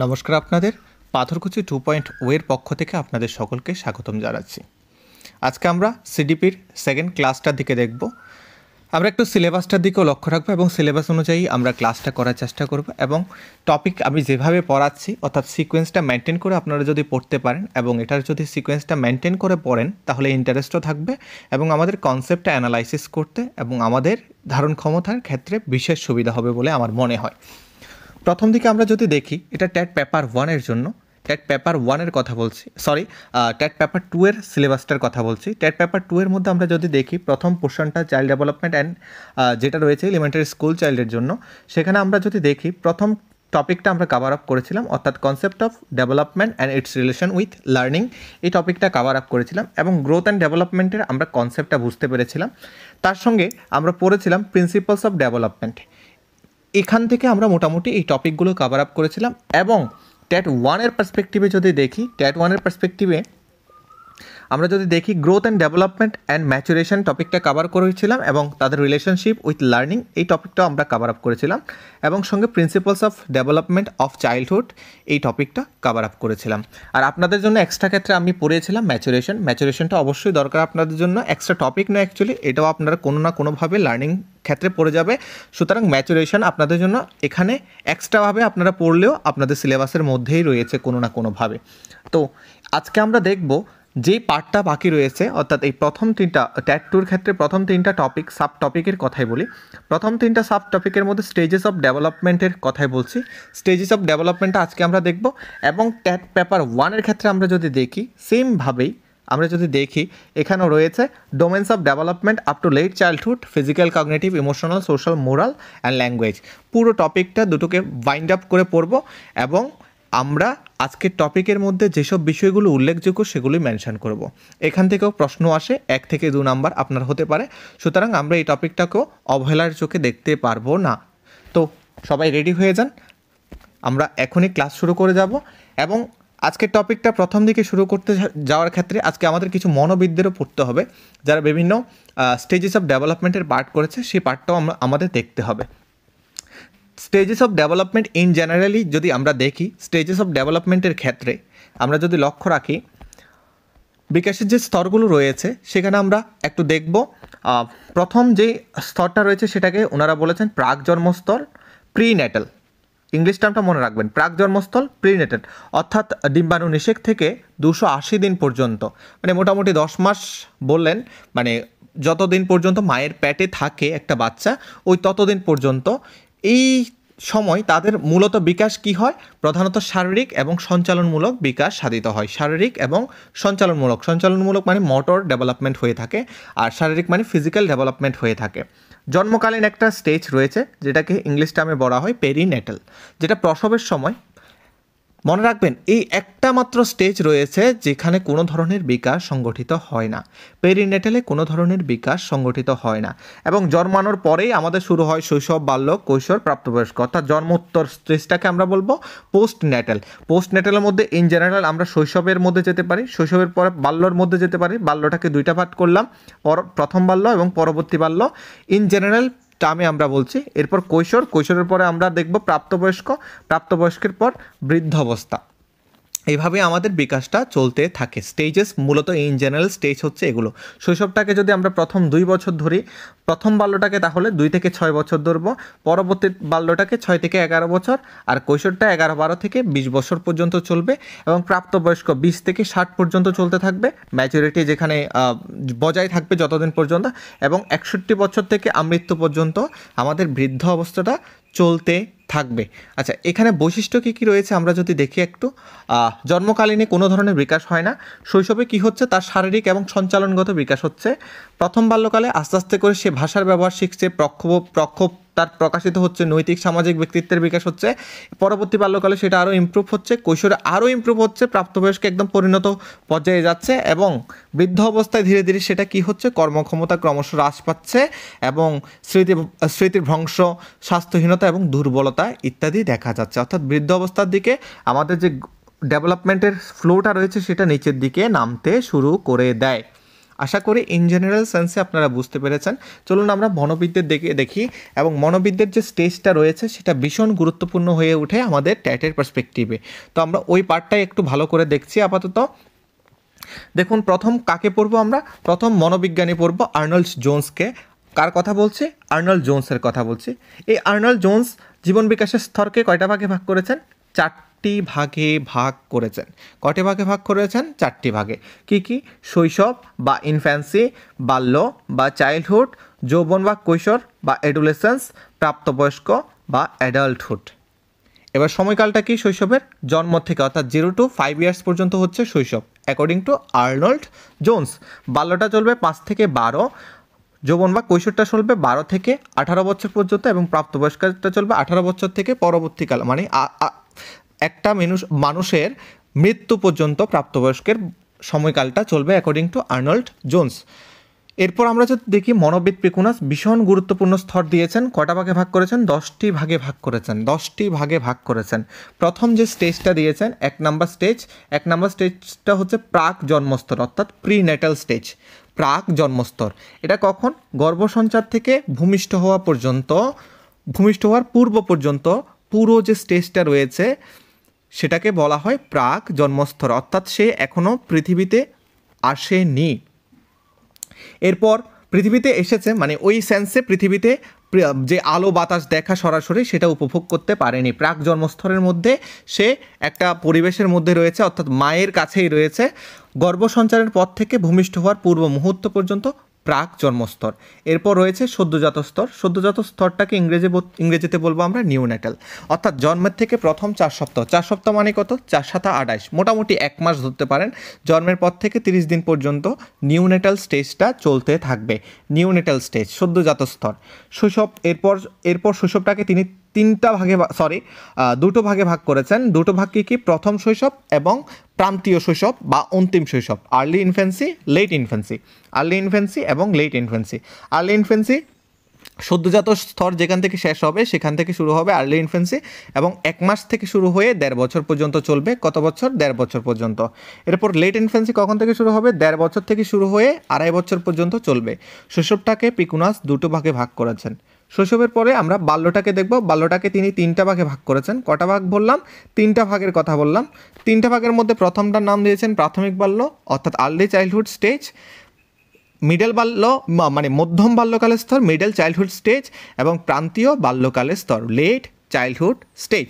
নমস্কার, আপনাদের পাথরকুচি 2.0 এর পক্ষ থেকে আপনাদের সকলকে স্বাগতম জানাচ্ছি। আজকে আমরা সিডিপির সেকেন্ড ক্লাসটার দিকে দেখব। আমরা একটু সিলেবাসটার দিকেও লক্ষ্য রাখবো এবং সিলেবাস অনুযায়ী আমরা ক্লাসটা করার চেষ্টা করব এবং টপিক আমি যেভাবে পড়াচ্ছি অর্থাৎ সিকোয়েন্সটা মেনটেন করে আপনারা যদি পড়তে পারেন এবং এটার যদি সিকোয়েন্সটা মেনটেন করে পড়েন তাহলে ইন্টারেস্টও থাকবে এবং আমাদের কনসেপ্টটা অ্যানালাইসিস করতে এবং আমাদের ধারণ ক্ষমতার ক্ষেত্রে বিশেষ সুবিধা হবে বলে আমার মনে হয়। প্রথম দিকে আমরা যদি দেখি, এটা ট্যাট পেপার 1-এর জন্য, ট্যাট পেপার 1-এর কথা বলছি, ট্যাট পেপার 2-এর সিলেবাসটার কথা বলছি। ট্যাট পেপার 2-এর মধ্যে আমরা যদি দেখি প্রথম পোর্শনটা চাইল্ড ডেভেলপমেন্ট অ্যান্ড যেটা রয়েছে এলিমেন্টারি স্কুল চাইল্ডের জন্য, সেখানে আমরা যদি দেখি প্রথম টপিকটা আমরা কভার আপ করেছিলাম অর্থাৎ concept of development and it's relation with learning, এই টপিকটা কভার আপ করেছিলাম এবং গ্রোথ অ্যান্ড ডেভেলপমেন্টের আমরা কনসেপ্টটা বুঝতে পেরেছিলাম। তার সঙ্গে আমরা পড়েছিলাম প্রিন্সিপালস অফ ডেভেলপমেন্ট। এখান থেকে আমরা মোটামুটি এই টপিকগুলো কভার আপ করেছিলাম এবং ট্যাট 1-এর পার্সপেক্টিভে যদি দেখি, ট্যাট 1-এর পার্সপেক্টিভে আমরা যদি দেখি growth and development and maturation টপিকটা কভার করেছিলাম এবং তাদের রিলেশনশিপ উইথ লার্নিং এই টপিকটাও আমরা কভার আপ করেছিলাম এবং সঙ্গে principles of development of childhood এই টপিকটা কভার আপ করেছিলাম। আর আপনাদের জন্য এক্সট্রা ক্ষেত্রে আমি পড়িয়েছিলাম ম্যাচুরেশনটা অবশ্যই দরকার আপনাদের জন্য, এক্সট্রা টপিক নয় অ্যাকচুয়ালি, এটাও আপনারা কোনো না কোনোভাবে লার্নিং ক্ষেত্রে পড়ে যাবে। সুতরাং ম্যাচুরেশন আপনাদের জন্য এখানে এক্সট্রাভাবে আপনারা পড়লেও আপনাদের সিলেবাসের মধ্যেই রয়েছে কোনো না কোনোভাবে। তো আজকে আমরা দেখব যেই পার্টটা বাকি রয়েছে অর্থাৎ এই প্রথম তিনটা ট্যাট 2-র ক্ষেত্রে প্রথম তিনটা টপিক সাব টপিকের কথাই বলি। প্রথম তিনটা সাব টপিকের মধ্যে স্টেজেস অফ ডেভেলপমেন্টের কথাই বলছি। স্টেজেস অফ ডেভেলপমেন্টটা আজকে আমরা দেখব এবং ট্যাট পেপার 1-এর ক্ষেত্রে আমরা যদি দেখি সেমভাবেই আমরা যদি দেখি এখানেও রয়েছে domains of development up to late childhood, physical, cognitive, emotional, social, moral and language. পুরো টপিকটা দুটোকে বাইন্ড আপ করে পড়ব এবং আমরা আজকের টপিকের মধ্যে যেসব বিষয়গুলো উল্লেখযোগ্য সেগুলোই মেনশন করব। এখান থেকেও প্রশ্ন আসে 1 থেকে 2 নাম্বার আপনার হতে পারে, সুতরাং আমরা এই টপিকটাকেও অবহেলার চোখে দেখতে পারবো না। তো সবাই রেডি হয়ে যান, আমরা এখনই ক্লাস শুরু করে যাব এবং আজকের টপিকটা প্রথম দিকে শুরু করতে যাওয়ার ক্ষেত্রে আজকে আমাদের কিছু মনোবিদদেরও পড়তে হবে যারা বিভিন্ন স্টেজেস অফ ডেভেলপমেন্টের পার্ট করেছে, সেই পার্টটাও আমাদের দেখতে হবে। Stages of development in generally যদি আমরা দেখি, স্টেজেস অফ ডেভেলপমেন্টের ক্ষেত্রে আমরা যদি লক্ষ্য রাখি বিকাশের যে স্তরগুলো রয়েছে সেখানে আমরা একটু দেখব। প্রথম যে স্তরটা রয়েছে সেটাকে ওনারা বলেছেন প্রাক জন্মস্তর, প্রিনেটাল। ইংলিশ টার্মটা মনে রাখবেন, প্রাক জন্মস্থল, প্রিনেটাল, অর্থাৎ ডিম্বাণু নিষেক থেকে 280 দিন পর্যন্ত, মানে মোটামুটি 10 মাস বললেন, মানে যতদিন পর্যন্ত মায়ের পেটে থাকে একটা বাচ্চা ওই ততদিন পর্যন্ত এই সময় তাদের মূলত বিকাশ কি হয়, প্রধানত শারীরিক এবং সঞ্চালনমূলক বিকাশ সাধিত হয়। শারীরিক এবং সঞ্চালনমূলক মানে মোটর ডেভেলপমেন্ট হয়ে থাকে আর শারীরিক মানে ফিজিক্যাল ডেভেলপমেন্ট হয়ে থাকে। জন্মকালীন একটা স্টেজ রয়েছে যেটাকে ইংলিশ টার্মে বলা হয় পেরিনেটাল, যেটা প্রসবের সময়। মনে রাখবেন এই একটা মাত্র স্টেজ রয়েছে যেখানে কোনো ধরনের বিকাশ সংগঠিত হয় না, পেরিনেটালে কোনো ধরনের বিকাশ সংগঠিত হয় না এবং জন্মানোর পরেই আমাদের শুরু হয় শৈশব, বাল্যক, কৈশোর, প্রাপ্তবয়স্ক, অর্থাৎ জন্মোত্তর স্টেজটাকে আমরা বলবো পোস্ট ন্যাটাল। পোস্ট ন্যাটালের মধ্যে ইন জেনারেল আমরা শৈশবের মধ্যে যেতে পারি, শৈশবের পরে বাল্যর মধ্যে যেতে পারি, বাল্যটাকে দুইটা ভাগ করলাম, প্রথম বাল্য এবং পরবর্তী বাল্য ইন জেনারেল টার্মে আমরা বলছি। এরপর কৈশোরের পরে আমরা দেখব প্রাপ্তবয়স্কের পর বৃদ্ধ অবস্থা। এইভাবে আমাদের বিকাশটা চলতে থাকে। স্টেজেস মূলত ইন জেনারেল স্টেজ হচ্ছে এগুলো। শৈশবটাকে যদি আমরা প্রথম 2 বছর ধরি, প্রথম বাল্যটাকে তাহলে 2 থেকে 6 বছর ধরবো, পরবর্তী বাল্যটাকে 6 থেকে 11 বছর, আর কৈশোরটা 11-12 থেকে 20 বছর পর্যন্ত চলবে এবং প্রাপ্তবয়স্ক 20 থেকে 60 পর্যন্ত চলতে থাকবে। ম্যাচুরিটি যেখানে বজায় থাকবে যতদিন পর্যন্ত, এবং 61 বছর থেকে আমৃত্যু পর্যন্ত আমাদের বৃদ্ধ অবস্থাটা চলতে থাকবে। আচ্ছা, এখানে বৈশিষ্ট্য কী কী রয়েছে আমরা যদি দেখি একটু। জন্মকালীনে কোনো ধরনের বিকাশ হয় না। শৈশবে কি হচ্ছে, তার শারীরিক এবং সঞ্চালনগত বিকাশ হচ্ছে। প্রথম বাল্যকালে আস্তে আস্তে করে সে ভাষার ব্যবহার শিখছে, প্রক্ষোভ তার প্রকাশিত হচ্ছে, নৈতিক সামাজিক ব্যক্তিত্বের বিকাশ হচ্ছে। পরবর্তী বাল্যকালে সেটা আরও ইমপ্রুভ হচ্ছে, কৈশোরে আরও ইমপ্রুভ হচ্ছে, প্রাপ্তবয়স্কে একদম পরিণত পর্যায়ে যাচ্ছে এবং বৃদ্ধ অবস্থায় ধীরে ধীরে সেটা কি হচ্ছে, কর্মক্ষমতা ক্রমশ হ্রাস পাচ্ছে এবং স্মৃতির ভ্রংশ, স্বাস্থ্যহীনতা এবং দুর্বলতা ইত্যাদি দেখা যাচ্ছে। অর্থাৎ বৃদ্ধ অবস্থার দিকে আমাদের যে ডেভেলপমেন্টের ফ্লোটা রয়েছে সেটা নিচের দিকে নামতে শুরু করে দেয়। আশা করি ইন জেনারেল সেন্সে আপনারা বুঝতে পেরেছেন। চলুন আমরা মনোবিদ্যের দিকে দেখি, এবং মনোবিদ্যের যে স্টেজটা রয়েছে সেটা ভীষণ গুরুত্বপূর্ণ হয়ে ওঠে আমাদের ট্যাটের পার্সপেক্টিভে। তো আমরা ওই পার্টটাই একটু ভালো করে দেখছি আপাতত। দেখুন, প্রথম কাকে পড়বো আমরা? প্রথম মনোবিজ্ঞানী পড়বো আর্নল্ড জোন্সকে। কার কথা বলছি? আর্নল্ড জোন্সের কথা বলছি। এই আর্নল্ড জোন্স জীবন বিকাশের স্তরকে কয়টা ভাগে ভাগ করেছেন? 4টি ভাগে ভাগ করেছেন। কয়টি ভাগে ভাগ করেছেন? 4টি ভাগে। কি কি? শৈশব বা ইনফ্যান্সি, বাল্য বা চাইল্ডহুড, যৌবন বা কৈশোর বা অ্যাডোলেসেন্স, প্রাপ্তবয়স্ক বা অ্যাডাল্টহুড। এবার সময়কালটা কি শৈশবের? জন্ম থেকে, অর্থাৎ 0 to 5 ইয়ার্স পর্যন্ত হচ্ছে শৈশব অ্যাকর্ডিং টু আর্নল্ড জোন্স। বাল্যটা চলবে 5 থেকে 12, যৌবন বা কৈশোরটা চলবে 12 থেকে 18 বছর পর্যন্ত, এবং প্রাপ্তবয়স্কটা চলবে 18 বছর থেকে পরবর্তীকাল, মানে একটা মানুষের মৃত্যু পর্যন্ত প্রাপ্তবয়স্কের সময়কালটা চলবে অ্যাকর্ডিং টু আর্নল্ড জোন্স। এরপর আমরা যদি দেখি, মনোবিদ পিকুনাস ভীষণ গুরুত্বপূর্ণ স্তর দিয়েছেন। কটা ভাগে ভাগ করেছেন? 10টি ভাগে ভাগ করেছেন। 10টি ভাগে ভাগ করেছেন। প্রথম যে স্টেজটা দিয়েছেন, 1 নাম্বার স্টেজটা হচ্ছে প্রাক জন্মস্তর, অর্থাৎ প্রিনেটাল স্টেজ, প্রাক জন্মস্তর। এটা কখন? গর্ভসঞ্চার থেকে ভূমিষ্ঠ হওয়া পর্যন্ত, ভূমিষ্ঠ হওয়ার পূর্ব পর্যন্ত পুরো যে স্টেজটা রয়েছে সেটাকে বলা হয় প্রাক জন্মস্তর, অর্থাৎ সে এখনও পৃথিবীতে আসেনি। এরপর পৃথিবীতে এসেছে, মানে ওই সেন্সে পৃথিবীতে যে আলো বাতাস দেখা সরাসরি সেটা উপভোগ করতে পারেনি। প্রাক জন্মস্তরের মধ্যে সে একটা পরিবেশের মধ্যে রয়েছে, অর্থাৎ মায়ের কাছেই রয়েছে। গর্ভসঞ্চারের পর থেকে ভূমিষ্ঠ হওয়ার পূর্ব মুহূর্ত পর্যন্ত প্রাক জন্মস্তর। এরপর রয়েছে সদ্যজাত স্তর। সদ্যজাত স্তরটাকে ইংরেজিতে বলবো আমরা নিউনেটাল, অর্থাৎ জন্মের থেকে প্রথম 4 সপ্তাহ। 4 সপ্তাহ মানে কত? 4 7 28, মোটামুটি 1 মাস ধরতে পারেন। জন্মের পর থেকে 30 দিন পর্যন্ত নিউনেটাল স্টেজটা চলতে থাকবে। নিউনেটাল স্টেজ, সদ্যজাত স্তর। শৈশব, এরপর শৈশবটাকে তিনি দুটো ভাগে ভাগ করেছেন। দুটো ভাগ কি? প্রথম শৈশব এবং প্রান্তীয় শৈশব বা অন্তিম শৈশব, early infancy, late infancy. Early infancy এবং লেট ইনফ্যান্সি। আর্লি ইনফ্যান্সি সদ্যজাত স্তর যেখান থেকে শেষ হবে সেখান থেকে শুরু হবে আর্লি ইনফ্যান্সি, এবং 1 মাস থেকে শুরু হয়ে 1.5 বছর পর্যন্ত চলবে। কত বছর? 1.5 বছর পর্যন্ত। এরপর লেট ইনফ্যান্সি কখন থেকে শুরু হবে? 1.5 বছর থেকে শুরু হয়ে 2.5 বছর পর্যন্ত চলবে। শৈশবটাকে পিকুনাস দুটো ভাগে ভাগ করেছেন। শৈশবের পরে আমরা বাল্যটাকে দেখব। বাল্যটাকে তিনি 3টা ভাগে ভাগ করেছেন। কটা ভাগ বললাম? 3টা ভাগের কথা বললাম। 3টা ভাগের মধ্যে প্রথমটার নাম দিয়েছেন প্রাথমিক বাল্য, অর্থাৎ আর্লি চাইল্ডহুড স্টেজ। মিডল বাল্য মানে মধ্যম বাল্যকালের স্তর, মিডল চাইল্ডহুড স্টেজ, এবং প্রান্তীয় বাল্যকালের স্তর, লেট চাইল্ডহুড স্টেজ।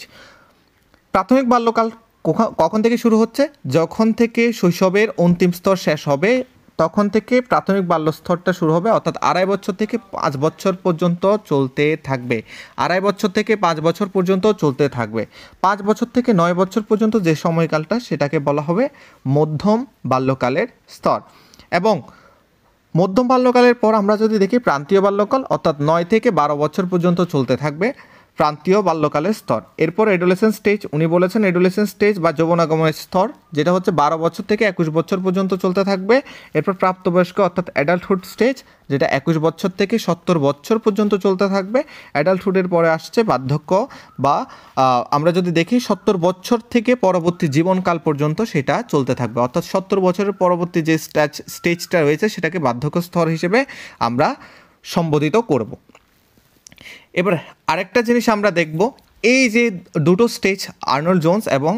প্রাথমিক বাল্যকাল কখন থেকে শুরু হচ্ছে? যখন থেকে শৈশবের অন্তিম স্তর শেষ হবে তখন থেকে প্রাথমিক বাল্য স্তরটা শুরু হবে, অর্থাৎ 2.5 বছর থেকে 5 বছর পর্যন্ত চলতে থাকবে। 2.5 বছর থেকে 5 বছর পর্যন্ত চলতে থাকবে। 5 বছর থেকে 9 বছর পর্যন্ত যে সময়কালটা সেটাকে বলা হবে মধ্যম বাল্যকালের স্তর। এবং মধ্যম বাল্যকালের পর আমরা যদি দেখি প্রান্তীয় বাল্যকাল, অর্থাৎ 9 থেকে 12 বছর পর্যন্ত চলতে থাকবে প্রান্তীয় বাল্যকালের স্তর। এরপর অ্যাডোলেসেন্স স্টেজ, উনি বলেছেন অ্যাডোলেসেন্স স্টেজ বা যৌবনাগমনের স্তর, যেটা হচ্ছে 12 বছর থেকে 21 বছর পর্যন্ত চলতে থাকবে। এরপর প্রাপ্তবয়স্ক অর্থাৎ অ্যাডাল্টহুড স্টেজ, যেটা 21 বছর থেকে 70 বছর পর্যন্ত চলতে থাকবে। অ্যাডাল্টহুডের পরে আসছে বার্ধক্য, বা আমরা যদি দেখি 70 বছর থেকে পরবর্তী জীবনকাল পর্যন্ত সেটা চলতে থাকবে, অর্থাৎ 70 বছরের পরবর্তী যে স্টেজটা রয়েছে সেটাকে বার্ধক্য স্তর হিসেবে আমরা সম্বোধিত করব। এবার আরেকটা জিনিস আমরা দেখব, এই যে দুটো স্টেজ আর্নল্ড জোন্স এবং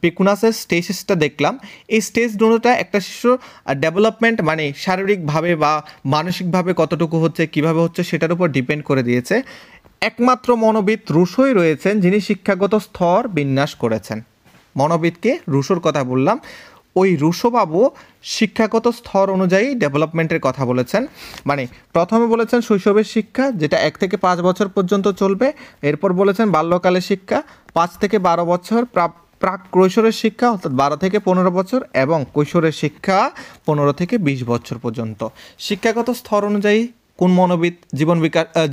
পিকুনাসের স্টেজটা দেখলাম, এই স্টেজ দুটোটা একটা শিশুর ডেভেলপমেন্ট মানে শারীরিকভাবে বা মানসিকভাবে কতটুকু হচ্ছে, কিভাবে হচ্ছে সেটার উপর ডিপেন্ড করে দিয়েছে। একমাত্র মনোবিদ রুশোই রয়েছেন যিনি শিক্ষাগত স্তর বিন্যাস করেছেন। মনোবিদকে, রুশোর কথা বললাম, ওই রুশোবাবু শিক্ষাগত স্তর অনুযায়ী ডেভেলপমেন্টের কথা বলেছেন। মানে প্রথমে বলেছেন শৈশবের শিক্ষা, যেটা 1 থেকে 5 বছর পর্যন্ত চলবে। এরপর বলেছেন বাল্যকালের শিক্ষা 5 থেকে 12 বছর, প্রাক কৈশোরের শিক্ষা অর্থাৎ 12 থেকে 15 বছর, এবং কৈশোরের শিক্ষা 15 থেকে 20 বছর পর্যন্ত। শিক্ষাগত স্তর অনুযায়ী কোন মনোবিদ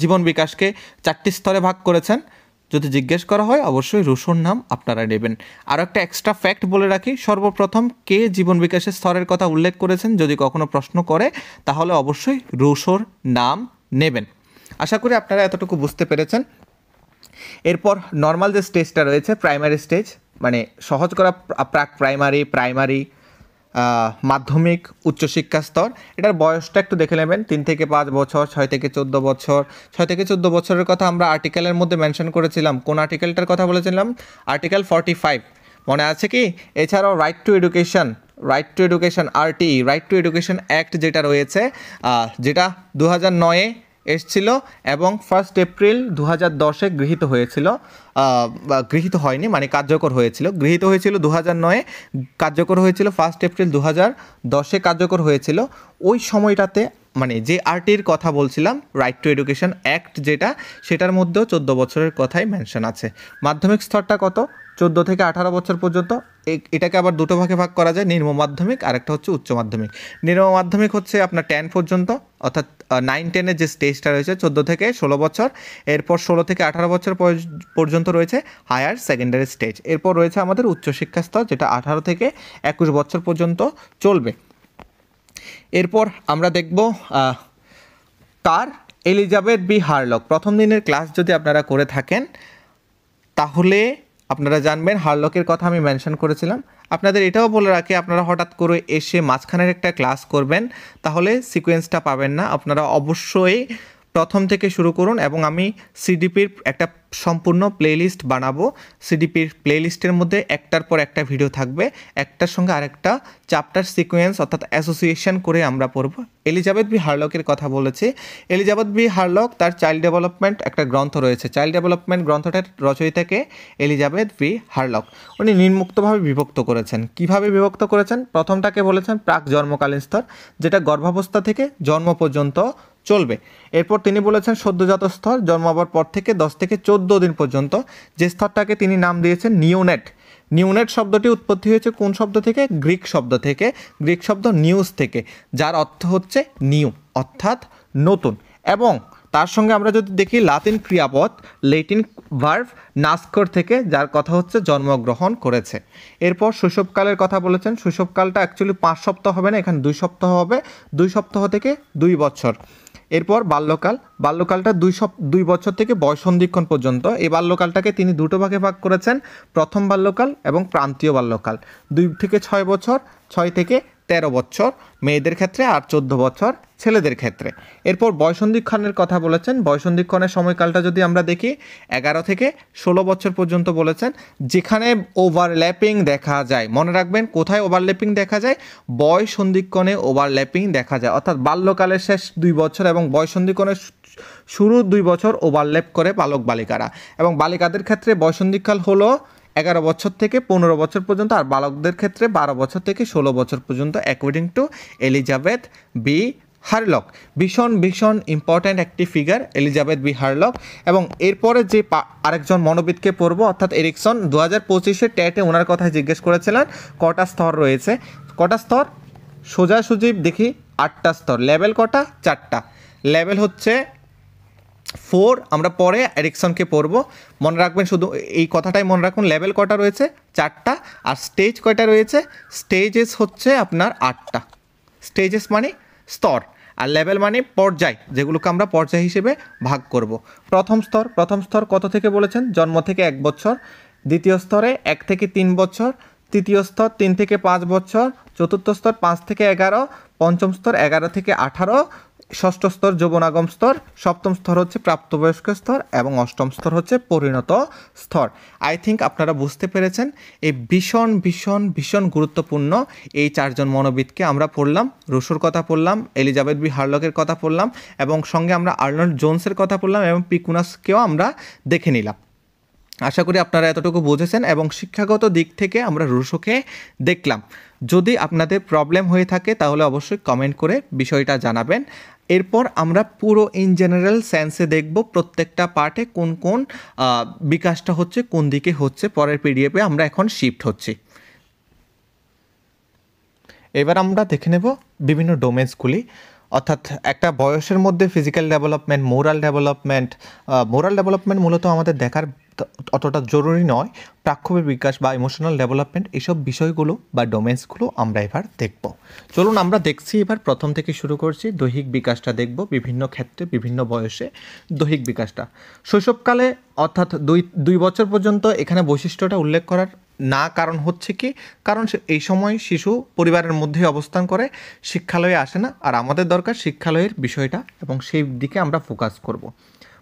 জীবন বিকাশকে 4টি স্তরে ভাগ করেছেন? যদি জিজ্ঞেস করা হয় অবশ্যই রুশোর নাম আপনারা নেবেন। আরও একটা এক্সট্রা ফ্যাক্ট বলে রাখি, সর্বপ্রথম কে জীবন বিকাশের স্তরের কথা উল্লেখ করেছেন যদি কখনো প্রশ্ন করে তাহলে অবশ্যই রুশোর নাম নেবেন। আশা করি আপনারা এতটুকু বুঝতে পেরেছেন। এরপর নর্মাল যে স্টেজটা রয়েছে প্রাইমারি স্টেজ, মানে সহজ করা প্রাক প্রাইমারি, মাধ্যমিক উচ্চশিক্ষা স্তর। এটার বয়সটা একটু দেখে নেবেন, 3 থেকে 5 বছর, 6 থেকে 14 বছর। 6 থেকে 14 বছরের কথা আমরা আর্টিকেলের মধ্যে মেনশন করেছিলাম। কোন আর্টিকেলটার কথা বলেছিলাম? আর্টিকেল 45 মনে আছে কি? এছাড়াও right two education RTE, right two education act যেটা রয়েছে, যেটা 2009-এ এসছিল এবং 1 এপ্রিল 2010-এ গৃহীত হয়েছিল, গৃহীত হয়নি মানে কার্যকর হয়েছিল। গৃহীত হয়েছিল 2009-এ, কার্যকর হয়েছিল 1 এপ্রিল 2010-এ কার্যকর হয়েছিল। ওই সময়টাতে মানে যে আরটির কথা বলছিলাম, রাইট টু এডুকেশন অ্যাক্ট যেটা, সেটার মধ্যেও 14 বছরের কথাই মেনশন আছে। মাধ্যমিক স্তরটা কত? 14 থেকে 18 বছর পর্যন্ত। এটাকে আবার দুটো ভাগে ভাগ করা যায়, নিম্ন মাধ্যমিক আর একটা হচ্ছে উচ্চ মাধ্যমিক। নিম্ন মাধ্যমিক হচ্ছে আপনার 10 পর্যন্ত, অর্থাৎ 9-10-এর যে স্টেজটা রয়েছে 14 থেকে 16 বছর। এরপর 16 থেকে 18 বছর পর্যন্ত রয়েছে হায়ার সেকেন্ডারি স্টেজ। এরপর রয়েছে আমাদের উচ্চশিক্ষা স্তর, যেটা 18 থেকে 21 বছর পর্যন্ত চলবে। এরপর আমরা দেখব কার? Elizabeth B হারলক। প্রথম দিনের ক্লাস যদি আপনারা করে থাকেন তাহলে আপনারা জানবেন হারলকের কথা আমি মেনশন করেছিলাম। আপনাদের এটাও বলে রাখি, আপনারা হঠাৎ করে এসে মাঝখানের একটা ক্লাস করবেন তাহলে সিকোয়েন্সটা পাবেন না। আপনারা অবশ্যই প্রথম থেকে শুরু করুন এবং আমি সিডিপির একটা সম্পূর্ণ প্লেলিস্ট বানাবো। সিডিপির প্লেলিস্টের মধ্যে একটার পর একটা ভিডিও থাকবে, একটার সঙ্গে আরেকটা চ্যাপ্টার সিকোয়েন্স অর্থাৎ অ্যাসোসিয়েশন করে আমরা পড়ব। এলিজাবেথ বি হারলকের কথা বলেছি। এলিজাবেথ বি হারলক, তার চাইল্ড ডেভেলপমেন্ট একটা গ্রন্থ রয়েছে। চাইল্ড ডেভেলপমেন্ট গ্রন্থটার রচয়িতাকে এলিজাবেথ বি হারলক। উনি নিম্নোক্তভাবে বিভক্ত করেছেন। কিভাবে বিভক্ত করেছেন? প্রথমটাকে বলেছেন প্রাক জন্মকালীন স্তর, যেটা গর্ভাবস্থা থেকে জন্ম পর্যন্ত চলবে। এরপর তিনি বলেছেন সদ্যজাত স্তর, জন্মাবার পর থেকে 10 থেকে 14 দিন পর্যন্ত, যে স্তরটাকে তিনি নাম দিয়েছেন নিওনেট। নিওনেট শব্দটি উৎপত্তি হয়েছে কোন শব্দ থেকে? গ্রিক শব্দ থেকে, গ্রিক শব্দ নিউজ থেকে, যার অর্থ হচ্ছে নিউ অর্থাৎ নতুন। এবং তার সঙ্গে আমরা যদি দেখি লাতিন ক্রিয়াপদ, ল্যাটিন ভার্ব নাস্কর থেকে, যার কথা হচ্ছে জন্মগ্রহণ করেছে। এরপর শৈশবকালের কথা বলেছেন। শৈশবকালটা অ্যাকচুয়ালি 5 সপ্তাহ হবে না, এখানে 2 সপ্তাহ হবে, 2 সপ্তাহ থেকে 2 বছর। এরপর বাল্যকাল, বাল্যকালটা 2 বছর থেকে বয়সন্ধিক্ষণ পর্যন্ত। এই বাল্যকালটাকে তিনি দুটো ভাগে ভাগ করেছেন, প্রথম বাল্যকাল এবং প্রান্তীয় বাল্যকাল। 2 থেকে 6 বছর, 6 থেকে 13 বছর মেয়েদের ক্ষেত্রে, আর 14 বছর ছেলেদের ক্ষেত্রে। এরপর বয়সন্ধিক্ষণের কথা বলেছেন। বয়সন্ধিক্ষণের সময়কালটা যদি আমরা দেখি 11 থেকে 16 বছর পর্যন্ত বলেছেন, যেখানে ওভারল্যাপিং দেখা যায়। মনে রাখবেন কোথায় ওভারল্যাপিং দেখা যায়? বয়সন্ধিক্ষণে ওভারল্যাপিং দেখা যায়, অর্থাৎ বাল্যকালের শেষ 2 বছর এবং বয়সন্ধিক্ষণের শুরু 2 বছর ওভারল্যাপ করে বালক বালিকারা। এবং বালিকাদের ক্ষেত্রে বয়সন্ধিকাল হলো 11 বছর থেকে 15 বছর পর্যন্ত, আর বালকদের ক্ষেত্রে 12 বছর থেকে 16 বছর পর্যন্ত, অ্যাকর্ডিং টু এলিজাবেথ বি হারলক। ভীষণ ভীষণ ইম্পর্ট্যান্ট একটি ফিগার এলিজাবেথ বি হারলক। এবং এরপরে যে আরেকজন মনোবিদকে পড়ব, অর্থাৎ এরিকসন। 2025-এর ট্যাটে ওনার কথা জিজ্ঞেস করেছিলেন কটা স্তর রয়েছে। কটা স্তর? সোজাসুজি দেখি 8টা স্তর। লেভেল কটা? 4টা। লেভেল হচ্ছে 4, আমরা পরে এরিকসনকে পড়ব। মনে রাখবেন, শুধু এই কথাটাই মনে রাখুন, লেভেল কটা রয়েছে? 4টা। আর স্টেজ কয়টা রয়েছে? স্টেজেস হচ্ছে আপনার 8টা। স্টেজেস মানে স্তর, আর লেভেল মানে পর্যায়, যেগুলোকে আমরা পর্যায় হিসেবে ভাগ করব। প্রথম স্তর কত থেকে বলেছেন? জন্ম থেকে 1 বছর। দ্বিতীয় স্তরে 1 থেকে 3 বছর। তৃতীয় স্তর 3 থেকে 5 বছর। চতুর্থ স্তর 5 থেকে 11। পঞ্চম স্তর 11 থেকে 18। ষষ্ঠ স্তর যৌবনাগম স্তর। সপ্তম স্তর হচ্ছে প্রাপ্তবয়স্ক স্তর এবং অষ্টম স্তর হচ্ছে পরিণত স্তর। আই থিঙ্ক আপনারা বুঝতে পেরেছেন। এই ভীষণ ভীষণ ভীষণ গুরুত্বপূর্ণ এই 4 জন মনোবিদকে আমরা পড়লাম। রুশোর কথা পড়লাম, এলিজাবেথ বি হারলকের কথা পড়লাম, এবং সঙ্গে আমরা আর্নল্ড জোন্সের কথা পড়লাম, এবং পিকুনাসকেও আমরা দেখে নিলাম। আশা করি আপনারা এতটুকু বুঝেছেন। এবং শিক্ষাগত দিক থেকে আমরা রুশোকে দেখলাম। যদি আপনাদের প্রবলেম হয়ে থাকে তাহলে অবশ্যই কমেন্ট করে বিষয়টা জানাবেন। এরপর আমরা পুরো ইন জেনারেল সেন্সে দেখব প্রত্যেকটা পার্টে কোন কোন বিকাশটা হচ্ছে, কোন দিকে হচ্ছে। পরের পিডিএফে আমরা এখন শিফট হচ্ছি। এবার আমরা দেখে নেব বিভিন্ন ডোমেন্সগুলি, অর্থাৎ একটা বয়সের মধ্যে ফিজিক্যাল ডেভেলপমেন্ট, মোরাল ডেভেলপমেন্ট মূলত আমাদের দেখার অতটা জরুরি নয়। প্রাক্ষোভের বিকাশ বা ইমোশনাল ডেভেলপমেন্ট, এসব বিষয়গুলো বা ডোমেন্সগুলো আমরা এবার দেখব। চলুন আমরা দেখছি। এবার প্রথম থেকে শুরু করছি। দৈহিক বিকাশটা দেখব, বিভিন্ন ক্ষেত্রে বিভিন্ন বয়সে দৈহিক বিকাশটা। শৈশবকালে অর্থাৎ 2 বছর পর্যন্ত এখানে বৈশিষ্ট্যটা উল্লেখ করার না কারণ হচ্ছে কি, কারণ এই সময় শিশু পরিবারের মধ্যেই অবস্থান করে, শিক্ষালয়ে আসে না। আর আমাদের দরকার শিক্ষালয়ের বিষয়টা, এবং সেই দিকে আমরা ফোকাস করব।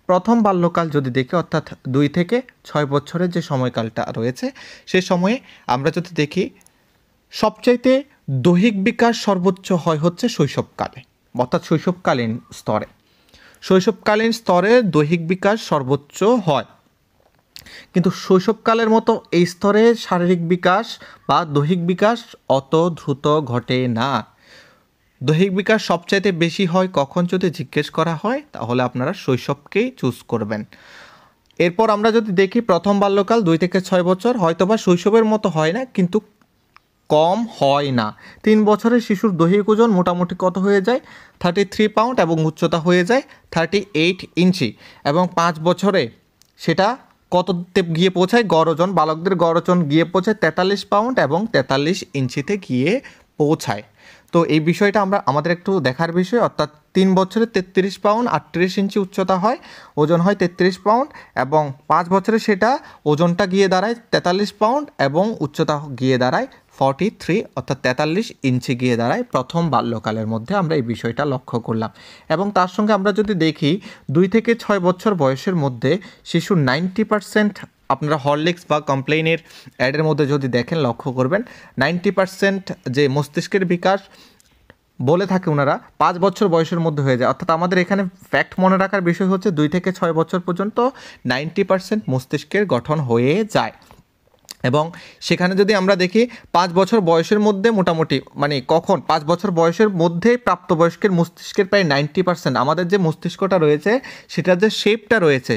প্রথম বাল্যকাল যদি দেখি, অর্থাৎ 2 থেকে 6 বছরের যে সময়কালটা রয়েছে, সে সময়ে আমরা যদি দেখি সবচাইতে দৈহিক বিকাশ সর্বোচ্চ হয় হচ্ছে শৈশবকালে, অর্থাৎ শৈশবকালীন স্তরে। শৈশবকালীন স্তরে দৈহিক বিকাশ সর্বোচ্চ হয়, কিন্তু শৈশবকালের মতো এই স্তরে শারীরিক বিকাশ বা দৈহিক বিকাশ অত দ্রুত ঘটে না। দৈহিক বিকাশ সবচাইতে বেশি হয় কখন যদি জিজ্ঞেস করা হয়, তাহলে আপনারা শৈশবকেই চুজ করবেন। এরপর আমরা যদি দেখি প্রথম বাল্যকাল 2 থেকে 6 বছর, হয়তোবা শৈশবের মতো হয় না, কিন্তু কম হয় না। 3 বছরের শিশুর দৈহিক ওজন মোটামুটি কত হয়ে যায়? 33 পাউন্ড, এবং উচ্চতা হয়ে যায় 38 ইঞ্চি। এবং 5 বছরে সেটা কততে গিয়ে পৌঁছায়? গড় ওজন, বালকদের গড় ওজন গিয়ে পৌঁছায় 43 পাউন্ড এবং 43 ইঞ্চিতে গিয়ে পৌঁছায়। তো এই বিষয়টা আমাদের একটু দেখার বিষয়, অর্থাৎ 3 বছরে 33 পাউন্ড 38 ইঞ্চি উচ্চতা হয়, ওজন হয় 33 পাউন্ড, এবং 5 বছরে সেটা ওজনটা গিয়ে দাঁড়ায় 43 পাউন্ড এবং উচ্চতা গিয়ে দাঁড়ায় 43, অর্থাৎ 43 ইঞ্চি গিয়ে দাঁড়ায়। প্রথম বাল্যকালের মধ্যে আমরা এই বিষয়টা লক্ষ্য করলাম। এবং তার সঙ্গে আমরা যদি দেখি 2 থেকে 6 বছর বয়সের মধ্যে শিশুর 90%, আপনারা হরলিক্স বা কমপ্লেইনের অ্যাডের মধ্যে যদি দেখেন লক্ষ্য করবেন, 90% যে মস্তিষ্কের বিকাশ বলে থাকে ওনারা 5 বছর বয়সের মধ্যে হয়ে যায়। অর্থাৎ আমাদের এখানে ফ্যাক্ট মনে রাখার বিষয় হচ্ছে 2 থেকে 6 বছর পর্যন্ত 90% মস্তিষ্কের গঠন হয়ে যায়। এবং সেখানে যদি আমরা দেখি 5 বছর বয়সের মধ্যে মোটামুটি, মানে কখন 5 বছর বয়সের মধ্যে প্রাপ্তবয়স্কের মস্তিষ্কের প্রায় 90%, আমাদের যে মস্তিষ্কটা রয়েছে সেটার যে শেপটা রয়েছে,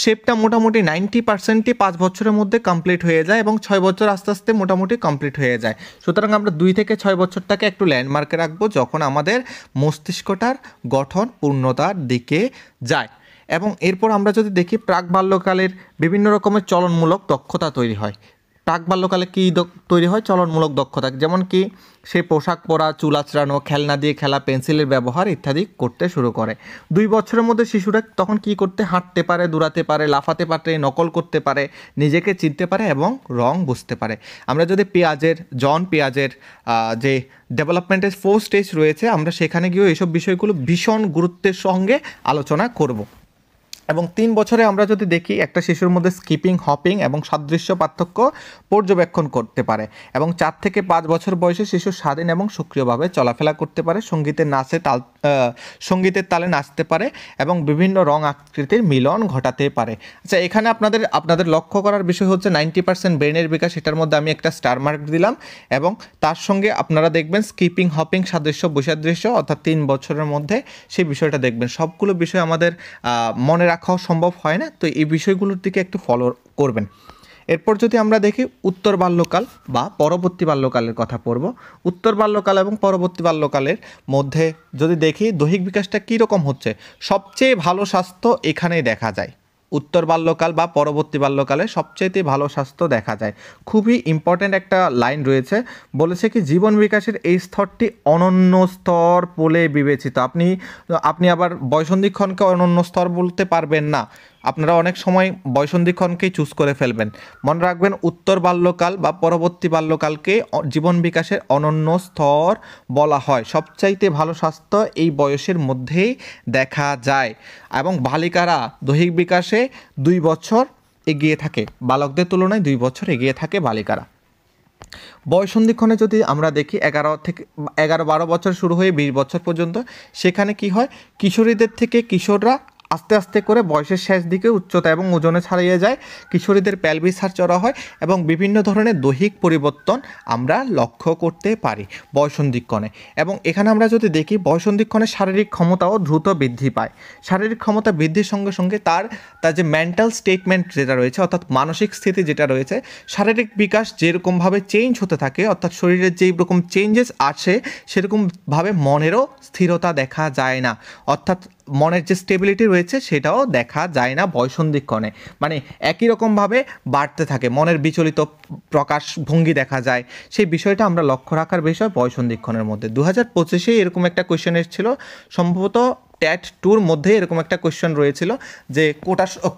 শেপটা মোটামুটি 90%ই 5 বছরের মধ্যে কমপ্লিট হয়ে যায়, এবং 6 বছর আস্তে আস্তে মোটামুটি কমপ্লিট হয়ে যায়। সুতরাং আমরা 2 থেকে 6 বছরটাকে একটু ল্যান্ডমার্কে রাখবো, যখন আমাদের মস্তিষ্কটার গঠন পূর্ণতার দিকে যায়। এবং এরপর আমরা যদি দেখি প্রাক বাল্যকালের বিভিন্ন রকমের চলনমূলক দক্ষতা তৈরি হয়। প্রাক বাল্যকালে কী তৈরি হয়? চলনমূলক দক্ষতা, যেমন কি সে পোশাক পরা, চুল আঁচড়ানো, খেলনা দিয়ে খেলা, পেন্সিলের ব্যবহার ইত্যাদি করতে শুরু করে। 2 বছরের মধ্যে শিশুরা তখন কি করতে? হাঁটতে পারে, দৌড়াতে পারে, লাফাতে পারে, নকল করতে পারে, নিজেকে চিনতে পারে এবং রং বুঝতে পারে। আমরা যদি জন পিয়াজের যে ডেভেলপমেন্টের 4 স্টেজ রয়েছে, আমরা সেখানে গিয়েও এইসব বিষয়গুলো ভীষণ গুরুত্বের সঙ্গে আলোচনা করব। এবং 3 বছরে আমরা যদি দেখি একটা শিশুর মধ্যে স্কিপিং, হপিং এবং সাদৃশ্য পার্থক্য পর্যবেক্ষণ করতে পারে। এবং 4 থেকে 5 বছর বয়সে শিশু স্বাধীন এবং সক্রিয়ভাবে চলাফেরা করতে পারে, সঙ্গীতের তালে নাচতে পারে এবং বিভিন্ন রং আকৃতির মিলন ঘটাতে পারে। আচ্ছা, এখানে আপনাদের লক্ষ্য করার বিষয় হচ্ছে 90% ব্রেনের বিকাশ, এটার মধ্যে আমি একটা স্টার মার্ক দিলাম। এবং তার সঙ্গে আপনারা দেখবেন স্কিপিং, হপিং, সাদৃশ্য, বৈসাদৃশ্য, অর্থাৎ 3 বছরের মধ্যে সেই বিষয়টা দেখবেন। সবগুলো বিষয় আমাদের মনে রাখাও সম্ভব হয় না, তো এই বিষয়গুলোর দিকে একটু ফলো করবেন। এরপর যদি আমরা দেখি উত্তর বাল্যকাল বা পরবর্তী বাল্যকালের কথা পড়ব। উত্তর বাল্যকাল এবং পরবর্তী বাল্যকালের মধ্যে যদি দেখি দৈহিক বিকাশটা কীরকম হচ্ছে, সবচেয়ে ভালো স্বাস্থ্য এখানেই দেখা যায়। উত্তর বাল্যকাল বা পরবর্তী বাল্যকালে সবচেয়ে ভালো স্বাস্থ্য দেখা যায়। খুবই ইম্পর্ট্যান্ট একটা লাইন রয়েছে, বলেছে কি জীবন বিকাশের এই স্তরটি অনন্য স্তর বলে বিবেচিত। আপনি আবার বয়সন্ধিক্ষণকে অনন্য স্তর বলতে পারবেন না, আপনারা অনেক সময় বয়সন্ধিক্ষণকেই চুজ করে ফেলবেন। মনে রাখবেন উত্তর বাল্যকাল বা পরবর্তী বাল্যকালকে জীবন বিকাশের অনন্য স্তর বলা হয়। সবচাইতে ভালো স্বাস্থ্য এই বয়সের মধ্যেই দেখা যায়, এবং বালিকারা দৈহিক বিকাশে 2 বছর এগিয়ে থাকে, বালকদের তুলনায় 2 বছর এগিয়ে থাকে বালিকারা। বয়সন্ধিক্ষণে যদি আমরা দেখি 11-12 বছর শুরু হয়ে 20 বছর পর্যন্ত, সেখানে কি হয়? কিশোরীদের থেকে কিশোররা আস্তে আস্তে করে বয়সের শেষ দিকে উচ্চতা এবং ওজনে ছাড়িয়ে যায়, কিশোরীদের প্যালভিস হাড় চড়া হয় এবং বিভিন্ন ধরনের দৈহিক পরিবর্তন আমরা লক্ষ্য করতে পারি বয়সন্ধিক্ষণে। এবং এখানে আমরা যদি দেখি বয়সন্ধিক্ষণে শারীরিক ক্ষমতাও দ্রুত বৃদ্ধি পায়। শারীরিক ক্ষমতা বৃদ্ধির সঙ্গে সঙ্গে তার যে মেন্টাল স্টেটমেন্ট যেটা রয়েছে, অর্থাৎ মানসিক স্থিতি যেটা রয়েছে, শারীরিক বিকাশ যেরকমভাবে চেঞ্জ হতে থাকে, অর্থাৎ শরীরের যেই রকম চেঞ্জেস আসে সেরকমভাবে মনেরও স্থিরতা দেখা যায় না, অর্থাৎ মনের যে স্টেবিলিটি রয়েছে সেটাও দেখা যায় না বয়সন্ধিক্ষণে। মানে একই রকমভাবে বাড়তে থাকে, মনের বিচলিত প্রকাশ ভঙ্গি দেখা যায়, সেই বিষয়টা আমরা লক্ষ্য রাখার বিষয় বয়সন্ধিক্ষণের মধ্যে। 2025-এ এরকম একটা কোয়েশ্চেন এসেছিল, সম্ভবত ট্যাট 2-র মধ্যে এরকম একটা কোয়েশ্চেন রয়েছিল যে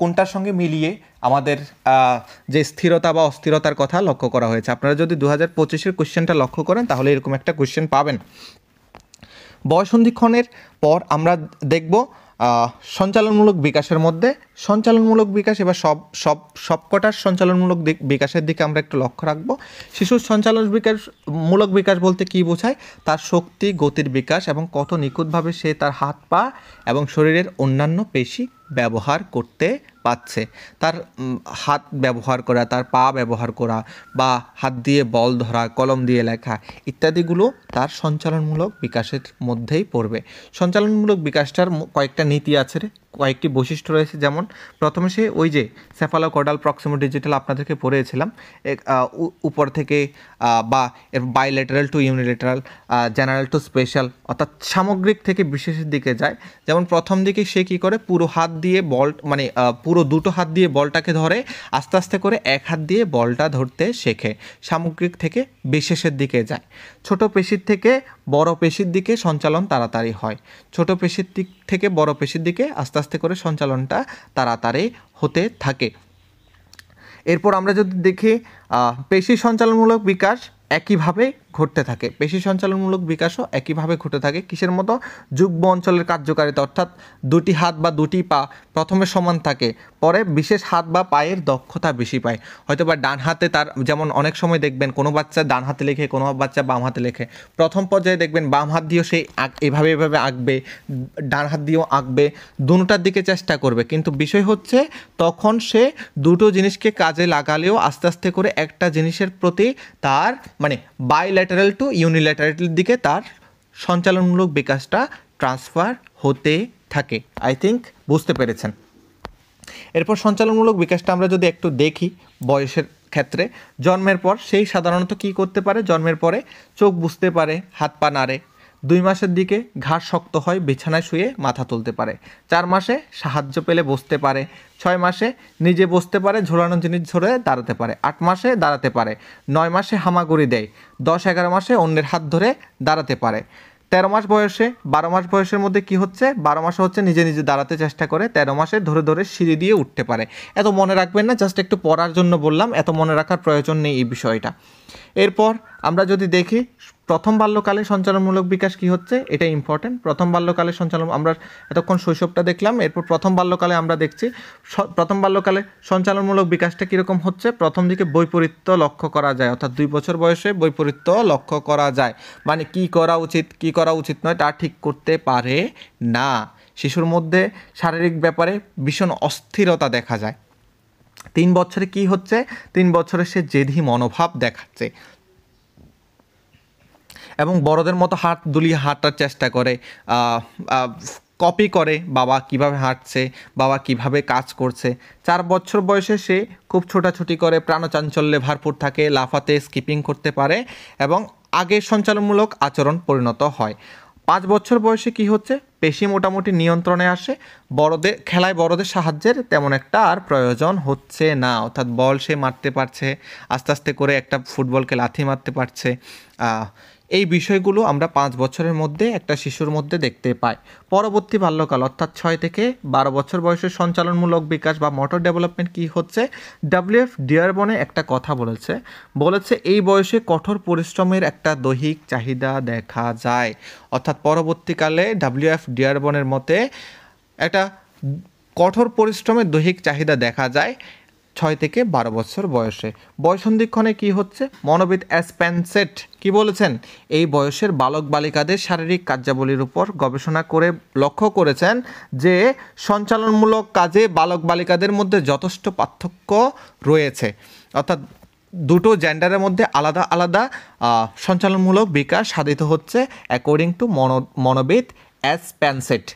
কোনটার সঙ্গে মিলিয়ে আমাদের যে স্থিরতা বা অস্থিরতার কথা লক্ষ্য করা হয়েছে। আপনারা যদি 2025-এর কোয়েশ্চেনটা লক্ষ্য করেন তাহলে এরকম একটা কোয়েশ্চেন পাবেন। বয়সন্ধিক্ষণের পর আমরা দেখব সঞ্চালনমূলক বিকাশের মধ্যে সঞ্চালনমূলক বিকাশ, এবার সবকটার সঞ্চালনমূলক বিকাশের দিকে আমরা একটু লক্ষ্য রাখব। শিশুর মূলক বিকাশ বলতে কী বোঝায়? তার শক্তি, গতির বিকাশ এবং কত নিখুঁতভাবে সে তার হাত, পা এবং শরীরের অন্যান্য পেশি ব্যবহার করতে পারছে। তার হাত ব্যবহার করা, তার পা ব্যবহার করা, বা হাত দিয়ে বল ধরা, কলম দিয়ে লেখা ইত্যাদিগুলো তার সঞ্চালনমূলক বিকাশের মধ্যেই পড়বে। সঞ্চালনমূলক বিকাশটার কয়েকটা নীতি আছে, কয়েকটি বৈশিষ্ট্য রয়েছে। যেমন প্রথমে সে ওই যে সেফালোকর্ডাল প্রক্সিমোডিজিটাল আপনাদেরকে পড়িয়েছিলাম, উপর থেকে বা এর bilateral to unilateral, general to special, অর্থাৎ সামগ্রিক থেকে বিশেষের দিকে যায়। যেমন প্রথম দিকে সে কী করে, পুরো হাত দিয়ে বল মানে পুরো দুটো হাত দিয়ে বলটাকে ধরে আস্তে আস্তে করে এক হাত দিয়ে বলটা ধরতে শেখে। সামগ্রিক থেকে বিশেষের দিকে যায়। ছোট পেশির থেকে বড় পেশির দিকে সঞ্চালন তাড়াতাড়ি হয়। ছোট পেশির দিক থেকে বড় পেশির দিকে আস্তে আস্তে করে সঞ্চালনটা তাড়াতাড়ি হতে থাকে। এরপর আমরা যদি দেখি পেশি সঞ্চালনমূলক বিকাশ একইভাবে ঘটতে থাকে। পেশি সঞ্চালনমূলক বিকাশও একইভাবে ঘটে থাকে। কিসের মতো? যুগ্ম অঞ্চলের কার্যকারিতা, অর্থাৎ দুটি হাত বা দুটি পা প্রথমে সমান থাকে, পরে বিশেষ হাত বা পায়ের দক্ষতা বেশি পায়। হয়তো বা ডান হাতে তার, যেমন অনেক সময় দেখবেন কোনো বাচ্চা ডান হাতে লেখে, কোনো বাচ্চা বাম হাতে লেখে। প্রথম পর্যায়ে দেখবেন বাম হাত দিয়েও সে এভাবে আঁকবে, ডান হাত দিয়েও আঁকবে, দুটোটার দিকে চেষ্টা করবে। কিন্তু বিষয় হচ্ছে তখন সে দুটো জিনিসকে কাজে লাগালেও আস্তে আস্তে করে একটা জিনিসের প্রতি তার মানে বাইল্যাটারাল টু ইউনিল্যাটারাল দিকে তার সঞ্চালনমূলক বিকাশটা ট্রান্সফার হতে থাকে। আই থিঙ্ক বুঝতে পেরেছেন। এরপর সঞ্চালনমূলক বিকাশটা আমরা যদি একটু দেখি বয়সের ক্ষেত্রে, জন্মের পর সেই সাধারণত কী করতে পারে? জন্মের পরে চোখ বুঝতে পারে, হাত পা নাড়ে। 2 মাসের দিকে ঘাড় শক্ত হয়, বিছানায় শুয়ে মাথা তুলতে পারে। 4 মাসে সাহায্য পেলে বসতে পারে। 6 মাসে নিজে বসতে পারে, ঝোলানো জিনিস ধরে দাঁড়াতে পারে। 8 মাসে দাঁড়াতে পারে। 9 মাসে হামাগুড়ি দেয়। 10-11 মাসে অন্যের হাত ধরে দাঁড়াতে পারে। 13 মাস বয়সে, 12 মাস বয়সের মধ্যে কি হচ্ছে? 12 মাসে হচ্ছে নিজে নিজে দাঁড়াতে চেষ্টা করে। 13 মাসে ধরে ধরে সিঁড়ি দিয়ে উঠতে পারে। এত মনে রাখবেন না, জাস্ট একটু পড়ার জন্য বললাম, এত মনে রাখার প্রয়োজন নেই এই বিষয়টা। এরপর আমরা যদি দেখি প্রথম বাল্যকালে সঞ্চালনমূলক বিকাশ কি হচ্ছে, এটা ইম্পর্টেন্ট। প্রথম বাল্যকালে সঞ্চালন, আমরা এতক্ষণ শৈশবটা দেখলাম, এরপর প্রথম বাল্যকালে আমরা দেখছি প্রথম বাল্যকালে সঞ্চালনমূলক বিকাশটা কীরকম হচ্ছে। প্রথম দিকে বৈপরীত্য লক্ষ্য করা যায়, অর্থাৎ 2 বছর বয়সে বৈপরীত্য লক্ষ্য করা যায়, মানে কী করা উচিত কী করা উচিত নয় তা ঠিক করতে পারে না। শিশুর মধ্যে শারীরিক ব্যাপারে ভীষণ অস্থিরতা দেখা যায়। 3 বছরে কি হচ্ছে? 3 বছরে সে জেদি মনোভাব দেখাচ্ছে এবং বড়দের মতো হাত দুলিয়ে হাঁটার চেষ্টা করে, কপি করে বাবা কিভাবে হাঁটছে, বাবা কিভাবে কাজ করছে। 4 বছর বয়সে সে খুব ছোটাছুটি করে, প্রাণচাঞ্চল্যে ভরপুর থাকে, লাফাতে স্কিপিং করতে পারে এবং আগের সঞ্চালনমূলক আচরণ পরিণত হয়। 5 বছর বয়সে কি হচ্ছে? পেশি মোটামুটি নিয়ন্ত্রণে আসে। বড়দের সাহায্যের তেমন একটা আর প্রয়োজন হচ্ছে না, অর্থাৎ বল সে মারতে পারছে, আস্তে আস্তে করে একটা ফুটবলকে লাথি মারতে পারছে। এই বিষয়গুলো আমরা 5 বছরের মধ্যে একটা শিশুর মধ্যে দেখতে পাই। পরবর্তী বাল্যকাল অর্থাৎ 6 থেকে 12 বছর বয়সের সঞ্চালনমূলক বিকাশ বা মোটর ডেভেলপমেন্ট কি হচ্ছে? ডব্লিউএফ ডিয়ারবনে একটা কথা বলেছে এই বয়সে কঠোর পরিশ্রমের একটা দৈহিক চাহিদা দেখা যায়। অর্থাৎ পরবর্তীকালে ডব্লিউএফ ডিয়ারবনের মতে একটা কঠোর পরিশ্রমের দৈহিক চাহিদা দেখা যায় 6 থেকে 12 বছর বয়সে। বয়সন্ধিক্ষণে কি হচ্ছে? মনোবিদ স্পেন্সেট কি বলেছেন? এই বয়সের বালক বালিকাদের শারীরিক কার্যাবলীর উপর গবেষণা করে লক্ষ্য করেছেন যে সঞ্চালনমূলক কাজে বালক বালিকাদের মধ্যে যথেষ্ট পার্থক্য রয়েছে, অর্থাৎ দুটো জেন্ডারের মধ্যে আলাদা আলাদা সঞ্চালনমূলক বিকাশ সাধিত হচ্ছে অ্যাকর্ডিং টু মনোবিদ স্পেন্সেট।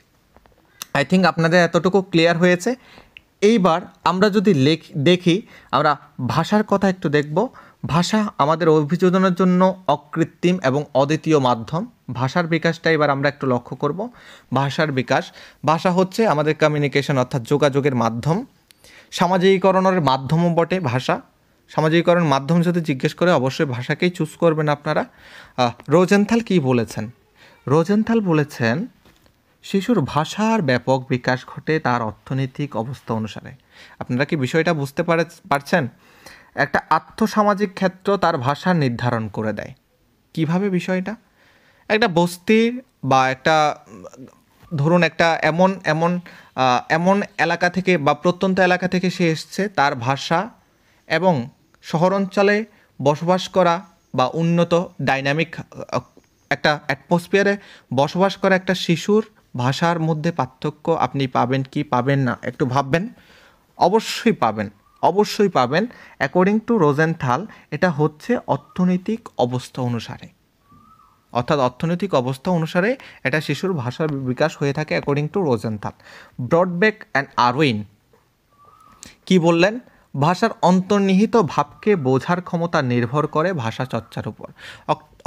আই থিঙ্ক আপনাদের এতটুকু ক্লিয়ার হয়েছে। এইবার আমরা যদি দেখি, আমরা ভাষার কথা একটু দেখব। ভাষা আমাদের অভিযোজনের জন্য অকৃত্রিম এবং অদ্বিতীয় মাধ্যম। ভাষার বিকাশটা এবার আমরা একটু লক্ষ্য করব। ভাষা হচ্ছে আমাদের কমিউনিকেশন অর্থাৎ যোগাযোগের মাধ্যম, সামাজিকীকরণের মাধ্যমও বটে ভাষা। সামাজিকীকরণের মাধ্যম যদি জিজ্ঞেস করে অবশ্যই ভাষাকেই চুজ করবেন আপনারা। রোজেনথাল কি বলেছেন? রোজেনথাল বলেছেন শিশুর ভাষার ব্যাপক বিকাশ ঘটে তার অর্থনৈতিক অবস্থা অনুসারে। আপনারা কি বিষয়টা বুঝতে পারছেন? একটা আর্থসামাজিক ক্ষেত্র তার ভাষা নির্ধারণ করে দেয়। কিভাবে বিষয়টা? একটা বস্তির বা একটা ধরুন একটা এমন এলাকা থেকে বা প্রত্যন্ত এলাকা থেকে সে এসছে, তার ভাষা এবং শহর অঞ্চলে বসবাস করা বা উন্নত ডাইনামিক একটা অ্যাটমসফিয়ারে বসবাস করা একটা শিশুর ভাষার মধ্যে পার্থক্য আপনি পাবেন কি পাবেন না একটু ভাববেন। অবশ্যই পাবেন। অ্যাকর্ডিং টু রোজেনথাল এটা হচ্ছে অর্থনৈতিক অবস্থা অনুসারে, অর্থাৎ অর্থনৈতিক অবস্থা অনুসারে এটা শিশুর ভাষার বিকাশ হয়ে থাকে অ্যাকর্ডিং টু রোজেনথাল। ব্রডবেক অ্যান্ড আরউইন কি বললেন? ভাষার অন্তর্নিহিত ভাবকে বোঝার ক্ষমতা নির্ভর করে ভাষা চর্চার উপর।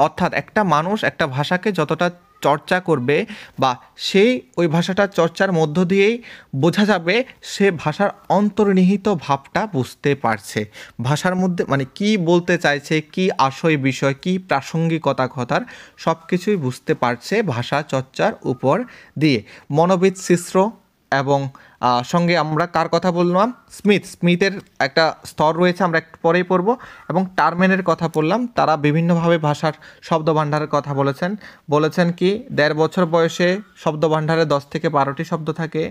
অর্থাৎ একটা মানুষ একটা ভাষাকে যতটা চর্চা করবে বা সেই ওই ভাষাটা চর্চার মধ্য দিয়েই বোঝা যাবে সে ভাষার অন্তর্নিহিত ভাবটা বুঝতে পারছে, ভাষার মধ্যে মানে কি বলতে চাইছে, কি আশয় বিষয়, কি প্রাসঙ্গিকতা কথার সব কিছুই বুঝতে পারছে ভাষা চর্চার উপর দিয়ে। মনোবিদ শিশ্র এবং সঙ্গে আমরা কার কথা বললাম? স্মিথের একটা স্তর রয়েছে, আমরা একটু পরেই পড়ব। এবং টারম্যানের কথা বললাম, তারা বিভিন্নভাবে ভাষার শব্দভাণ্ডারের কথা বলেছেন কি 1.5 বছর বয়সে শব্দভাণ্ডারে 10 থেকে 12টি শব্দ থাকে,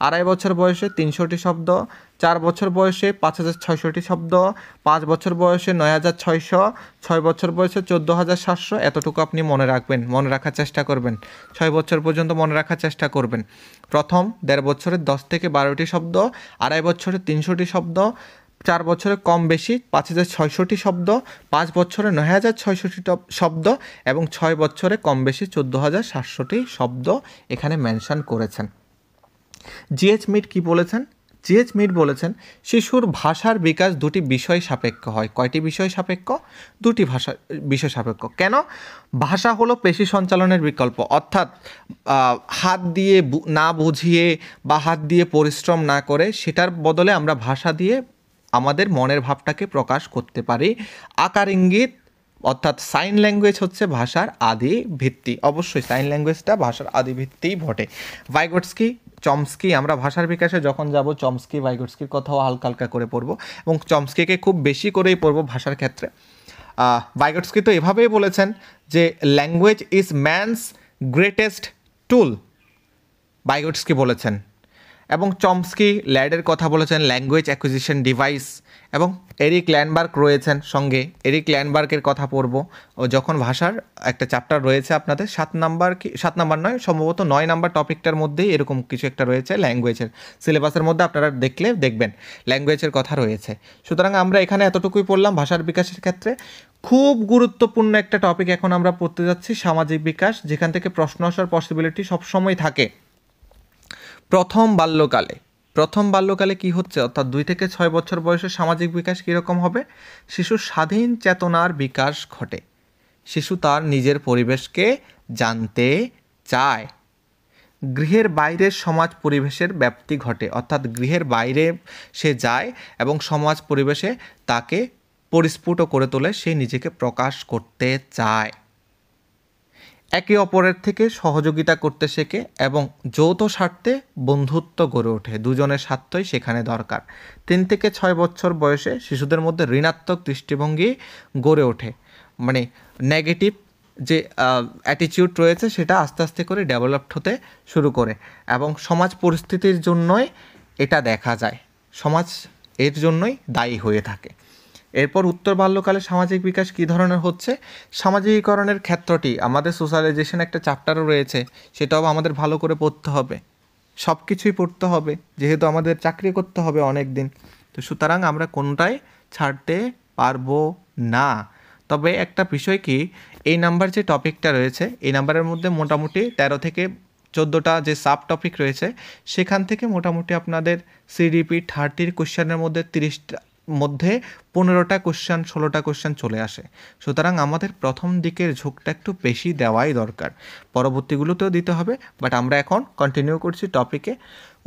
2.5 বছর বয়সে 300টি শব্দ, 4 বছর বয়সে 5,600টি শব্দ, 5 বছর বয়সে 9,600, 6 বছর বয়সে 14,700। এতটুকু আপনি মনে রাখার চেষ্টা করবেন, 6 বছর পর্যন্ত মনে রাখার চেষ্টা করবেন। প্রথম 1.5 বছরে 10 থেকে 12টি শব্দ, 2.5 বছরে 300টি শব্দ, 4 বছরে কম বেশি 5,600টি শব্দ, 5 বছরে 9,600টি শব্দ এবং 6 বছরে কম বেশি 14,700টি শব্দ এখানে মেনশন করেছেন। জিএইচ মিড কি বলেছেন? জিএইচ মিড বলেছেন শিশুর ভাষার বিকাশ দুটি বিষয় সাপেক্ষ হয়। কয়টি বিষয় সাপেক্ষ? দুটি বিষয় সাপেক্ষ। কেন? ভাষা হলো পেশি সঞ্চালনের বিকল্প, অর্থাৎ হাত দিয়ে না বুঝিয়ে বা হাত দিয়ে পরিশ্রম না করে সেটার বদলে আমরা ভাষা দিয়ে আমাদের মনের ভাবটাকে প্রকাশ করতে পারি। আকার ইঙ্গিত অর্থাৎ সাইন ল্যাঙ্গুয়েজ হচ্ছে ভাষার আদি ভিত্তি। অবশ্যই সাইন ল্যাঙ্গুয়েজটা ভাষার আদি ভিত্তিই বটে। চমস্কি আমরা ভাষার বিকাশে যখন যাব ভাইগটস্কির কথাও হালকা করে পড়ব এবং চমস্কিকে খুব বেশি করেই পড়ব ভাষার ক্ষেত্রে। ভাইগটস্কি তো এভাবেই বলেছেন যে language is man's greatest tool, Vygotsky বলেছেন। এবং চমস্কি ল্যাডের কথা বলেছেন ল্যাঙ্গুয়েজ অ্যাকুইজিশন ডিভাইস। এবং এরিক ল্যান্ডবার্গ রয়েছেন সঙ্গে, এরিক ল্যান্ডবার্গের কথা পড়ব ও যখন ভাষার একটা চ্যাপ্টার রয়েছে আপনাদের 7 নাম্বার নয় সম্ভবত 9 নাম্বার টপিকটার মধ্যেই এরকম কিছু একটা রয়েছে ল্যাঙ্গুয়েজের সিলেবাসের মধ্যে, আপনারা দেখলে দেখবেন ল্যাঙ্গুয়েজের কথা রয়েছে। সুতরাং আমরা এখানে এতটুকুই পড়লাম ভাষার বিকাশের ক্ষেত্রে। খুব গুরুত্বপূর্ণ একটা টপিক এখন আমরা পড়তে যাচ্ছি, সামাজিক বিকাশ, যেখান থেকে প্রশ্ন আসার পসিবিলিটি সবসময় থাকে। প্রথম বাল্যকালে কি হচ্ছে, অর্থাৎ 2 থেকে 6 বছর বয়সে সামাজিক বিকাশ কীরকম হবে? শিশুর স্বাধীন চেতনার বিকাশ ঘটে, শিশু তার নিজের পরিবেশকে জানতে চায়, গৃহের বাইরের সমাজ পরিবেশের ব্যাপ্তি ঘটে, অর্থাৎ গৃহের বাইরে সে যায় এবং সমাজ পরিবেশে তাকে পরিস্ফুট করে তোলে, সে নিজেকে প্রকাশ করতে চায়, একে অপরের থেকে সহযোগিতা করতে শেখে এবং যৌথ স্বার্থে বন্ধুত্ব গড়ে ওঠে, দুজনের স্বার্থই সেখানে দরকার। 3 থেকে 6 বছর বয়সে শিশুদের মধ্যে ঋণাত্মক দৃষ্টিভঙ্গি গড়ে ওঠে, মানে নেগেটিভ যে অ্যাটিটিউড রয়েছে সেটা আস্তে আস্তে করে ডেভেলপড হতে শুরু করে এবং সমাজ পরিস্থিতির জন্যই এটা দেখা যায়, সমাজ এর জন্যই দায়ী হয়ে থাকে। এরপর উত্তর বাল্যকালে সামাজিক বিকাশ কী ধরনের হচ্ছে? সামাজিকীকরণের ক্ষেত্রটি, আমাদের সোশ্যালাইজেশন একটা চ্যাপ্টারও রয়েছে, সেটাও আমাদের ভালো করে পড়তে হবে, সব কিছুই পড়তে হবে যেহেতু আমাদের চাকরি করতে হবে অনেক দিন, তো সুতরাং আমরা কোনটাই ছাড়তে পারবো না। তবে একটা বিষয় কি, এই নাম্বার যে টপিকটা রয়েছে এই নাম্বারের মধ্যে মোটামুটি 13 থেকে 14টা যে সাব টপিক রয়েছে সেখান থেকে মোটামুটি আপনাদের সিডিপি 30 কোশ্চেনের মধ্যে 30টা মধ্যে 15টা কোশ্চেন 16টা কোশ্চেন চলে আসে। সুতরাং আমাদের প্রথম দিকের ঝোঁকটা একটু বেশি দেওয়াই দরকার, পরবর্তীগুলোতেও দিতে হবে, বাট আমরা এখন কন্টিনিউ করছি টপিকে।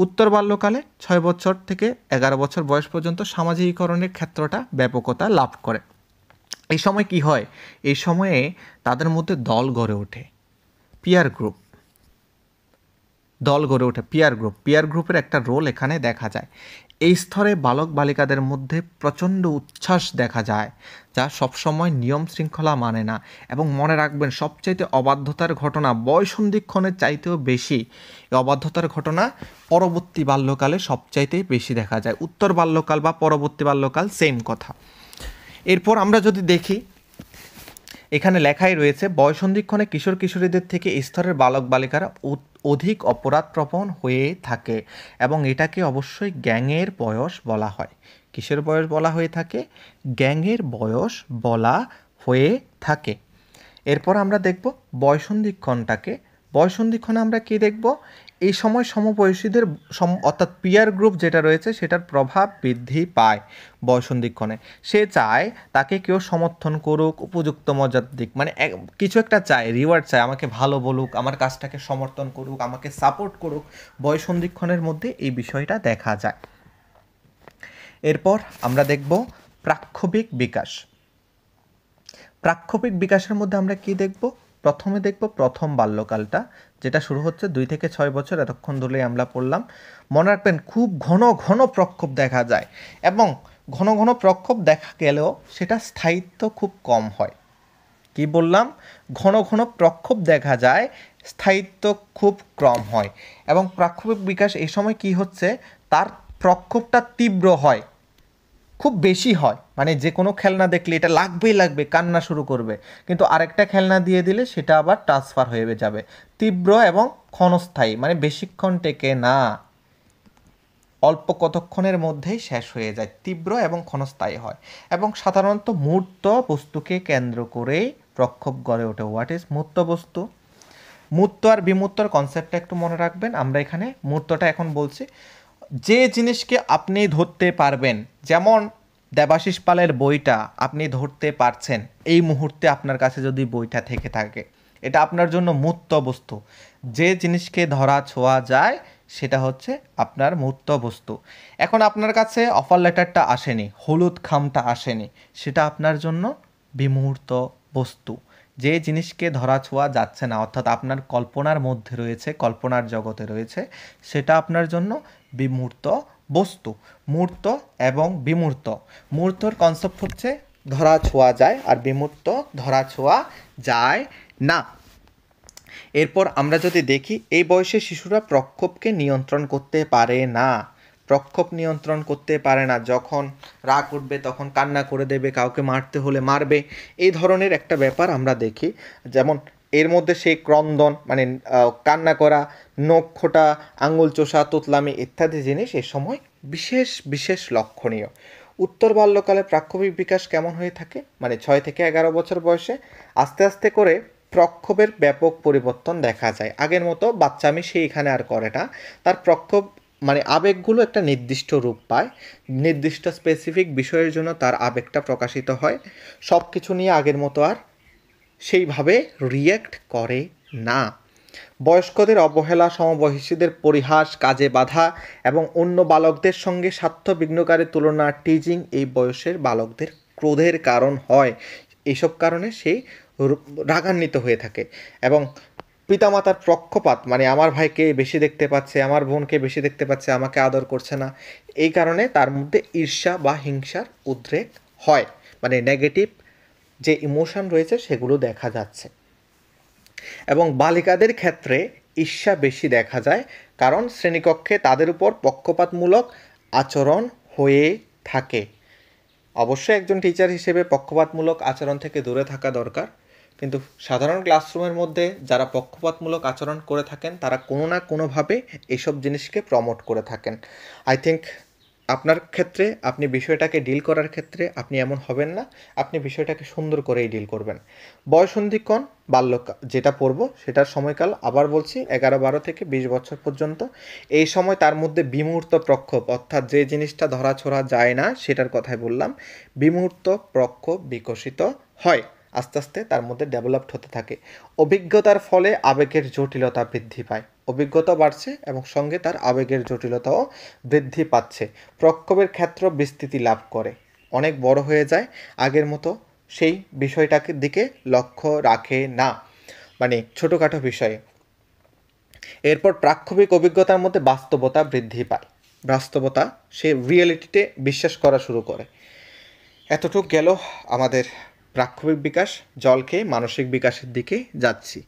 উত্তর বাল্যকালে 6 বছর থেকে 11 বছর বয়স পর্যন্ত সামাজিকীকরণের ক্ষেত্রটা ব্যাপকতা লাভ করে। এই সময় কি হয়? এই সময়ে তাদের মধ্যে দল গড়ে ওঠে, পিয়ার গ্রুপ। দল গড়ে ওঠে, পিয়ার গ্রুপের একটা রোল এখানে দেখা যায়। এই স্তরে বালক বালিকাদের মধ্যে প্রচণ্ড উচ্ছ্বাস দেখা যায়, যা সবসময় নিয়ম শৃঙ্খলা মানে না। এবং মনে রাখবেন, সবচাইতে অবাধ্যতার ঘটনা বয়ঃসন্ধিক্ষণের চাইতেও বেশি এই অবাধ্যতার ঘটনা পরবর্তী বাল্যকালে সবচাইতে বেশি দেখা যায়। উত্তর বাল্যকাল বা পরবর্তী বাল্যকাল সেম কথা। এরপর আমরা যদি দেখি, এখানে লেখাই রয়েছে বয়ঃসন্ধিক্ষণে কিশোর কিশোরীদের থেকে এই স্তরের বালক বালিকারা অধিক অপরাধ প্রবণ হয়ে থাকে, এবং এটাকে অবশ্যই গ্যাংয়ের বয়স বলা হয়। কিসের বয়স বলা হয়ে থাকে? গ্যাংয়ের বয়স বলা হয়ে থাকে। এরপর আমরা দেখব বয়ঃসন্ধিক্ষণে আমরা কি দেখব? এই সময় সমবয়সীদের অর্থাৎ পিয়ার গ্রুপ যেটা রয়েছে সেটার প্রভাব বৃদ্ধি পায় বয়ঃসন্ধিক্ষণে। সে চায় তাকে কেউ সমর্থন করুক, উপযুক্ত মর্যাদা দিক, মানে কিছু একটা চায়, রিওয়ার্ড চায়, আমাকে ভালো বলুক, আমার কাজটাকে সমর্থন করুক, আমাকে সাপোর্ট করুক। বয়ঃসন্ধিক্ষণের মধ্যে এই বিষয়টা দেখা যায়। এরপর আমরা দেখব প্রাক্ষবিক বিকাশ। প্রাক্ষবিক বিকাশের মধ্যে আমরা কি দেখব? প্রথমে দেখব প্রথম বাল্যকালটা, যেটা শুরু হচ্ছে 2 থেকে 6 বছর, এতক্ষণ ধরেই আমরা পড়লাম। মনে রাখবেন, খুব ঘন ঘন প্রক্ষোভ দেখা যায়, এবং ঘন ঘন প্রক্ষোভ দেখা গেলেও সেটা স্থায়িত্ব খুব কম হয়। কি বললাম? ঘন ঘন প্রক্ষোভ দেখা যায়, স্থায়িত্ব খুব কম হয়। এবং প্রাক্ষবিক বিকাশ এই সময় কি হচ্ছে, তার প্রক্ষোভটা তীব্র হয়, খুব বেশি হয়। মানে যে কোনো খেলনা দেখলে এটা লাগবে, কান্না শুরু করবে, কিন্তু আরেকটা খেলনা দিয়ে দিলে সেটা আবার ট্রান্সফার হয়ে যাবে। তীব্র এবং ক্ষণস্থায়ী, মানে বেশিক্ষণ টেকে না, অল্প কতক্ষণের মধ্যেই শেষ হয়ে যায়, তীব্র এবং ক্ষণস্থায়ী হয়। এবং সাধারণত মূর্ত বস্তুকে কেন্দ্র করেই প্রক্ষোভ গড়ে ওঠে। হোয়াট ইজ মূর্ত বস্তু? মূর্ত আর বিমূর্তর কনসেপ্টটা একটু মনে রাখবেন। আমরা এখানে মূর্তটা এখন বলছি, যে জিনিসকে আপনি ধরতে পারবেন, যেমন দেবাশিস পালের বইটা আপনি ধরতে পারছেন, এই মুহূর্তে আপনার কাছে যদি বইটা থেকে থাকে, এটা আপনার জন্য মূর্ত বস্তু। যে জিনিসকে ধরা ছোঁয়া যায় সেটা হচ্ছে আপনার মূর্ত বস্তু। এখন আপনার কাছে অফার লেটারটা আসেনি, হলুদ খামটা আসেনি, সেটা আপনার জন্য বিমূর্ত বস্তু। যে জিনিসকে ধরা ছোঁয়া যাচ্ছে না, অর্থাৎ আপনার কল্পনার মধ্যে রয়েছে, কল্পনার জগতে রয়েছে, সেটা আপনার জন্য বিমূর্ত বস্তু। মূর্ত এবং বিমূর্ত, মূর্তর কনসেপ্ট হচ্ছে ধরা ছোঁয়া যায়, আর বিমূর্ত ধরা ছোঁয়া যায় না। এরপর আমরা যদি দেখি, এই বয়সে শিশুরা প্রক্ষোভকে নিয়ন্ত্রণ করতে পারে না। প্রক্ষোভ নিয়ন্ত্রণ করতে পারে না, যখন রাগ উঠবে তখন কান্না করে দেবে, কাউকে মারতে হলে মারবে, এই ধরনের একটা ব্যাপার আমরা দেখি। যেমন এর মধ্যে সেই ক্রন্দন, মানে কান্না করা, নখ খোঁটা, আঙুল চোষা, তোতলামি ইত্যাদি জিনিস এ সময় বিশেষ বিশেষ লক্ষণীয়। উত্তর বাল্যকালে প্রাক্ষবিক বিকাশ কেমন হয়ে থাকে? মানে 6 থেকে 11 বছর বয়সে আস্তে আস্তে করে প্রক্ষোভের ব্যাপক পরিবর্তন দেখা যায়। আগের মতো বাচ্চামি সে এখানে আর করে না, তার প্রক্ষোভ মানে আবেগগুলো একটা নির্দিষ্ট রূপ পায়, নির্দিষ্ট স্পেসিফিক বিষয়ের জন্য তার আবেগটা প্রকাশিত হয়। সব কিছু নিয়ে আগের মতো আর সেইভাবে রিয়্যাক্ট করে না। বয়স্কদের অবহেলা, সমবয়সীদের পরিহাস, কাজে বাধা এবং অন্য বালকদের সঙ্গে স্বার্থ বিঘ্নকারী তুলনা, টিজিং এই বয়সের বালকদের ক্রোধের কারণ হয়। এইসব কারণে সেই রাগান্বিত হয়ে থাকে। এবং পিতামাতার পক্ষপাত, মানে আমার ভাইকে বেশি দেখতে পাচ্ছে, আমার বোনকে বেশি দেখতে পাচ্ছে, আমাকে আদর করছে না, এই কারণে তার মধ্যে ঈর্ষা বা হিংসার উদ্রেক হয়। মানে নেগেটিভ যে ইমোশন রয়েছে সেগুলো দেখা যাচ্ছে। এবং বালিকাদের ক্ষেত্রে ঈর্ষা বেশি দেখা যায়, কারণ শ্রেণীকক্ষে তাদের উপর পক্ষপাতমূলক আচরণ হয়ে থাকে। অবশ্যই একজন টিচার হিসেবে পক্ষপাতমূলক আচরণ থেকে দূরে থাকা দরকার, কিন্তু সাধারণ ক্লাসরুমের মধ্যে যারা পক্ষপাতমূলক আচরণ করে থাকেন তারা কোনো না কোনোভাবে এইসব জিনিসকে প্রমোট করে থাকেন। আই থিঙ্ক আপনার ক্ষেত্রে, আপনি বিষয়টাকে ডিল করার ক্ষেত্রে আপনি এমন হবেন না, আপনি বিষয়টাকে সুন্দর করেই ডিল করবেন। বয়ঃসন্ধিক্ষণ বাল্যকাল যেটা পড়ব সেটার সময়কাল আবার বলছি 11-12 থেকে 20 বছর পর্যন্ত। এই সময় তার মধ্যে বিমূর্ত প্রক্ষোভ, অর্থাৎ যে জিনিসটা ধরাছোঁয়া যায় না সেটার কথাই বললাম, বিমূর্ত প্রক্ষোভ বিকশিত হয়, আস্তে আস্তে তার মধ্যে ডেভেলপড হতে থাকে। অভিজ্ঞতার ফলে আবেগের জটিলতা বৃদ্ধি পায়, অভিজ্ঞতা বাড়ছে এবং সঙ্গে তার আবেগের জটিলতাও বৃদ্ধি পাচ্ছে। প্রক্ষোভের ক্ষেত্র বিস্তৃতি লাভ করে, অনেক বড় হয়ে যায়, আগের মতো সেই বিষয়টাকে দিকে লক্ষ্য রাখে না, মানে ছোটোখাটো বিষয়ে। এরপর প্রাক্ষবিক অভিজ্ঞতার মধ্যে বাস্তবতা বৃদ্ধি পায়, বাস্তবতা সে রিয়েলিটিতে বিশ্বাস করা শুরু করে। এতটুকু গেল আমাদের প্রাক্ষবিক বিকাশ। জল খেয়ে মানসিক বিকাশের দিকে যাচ্ছি।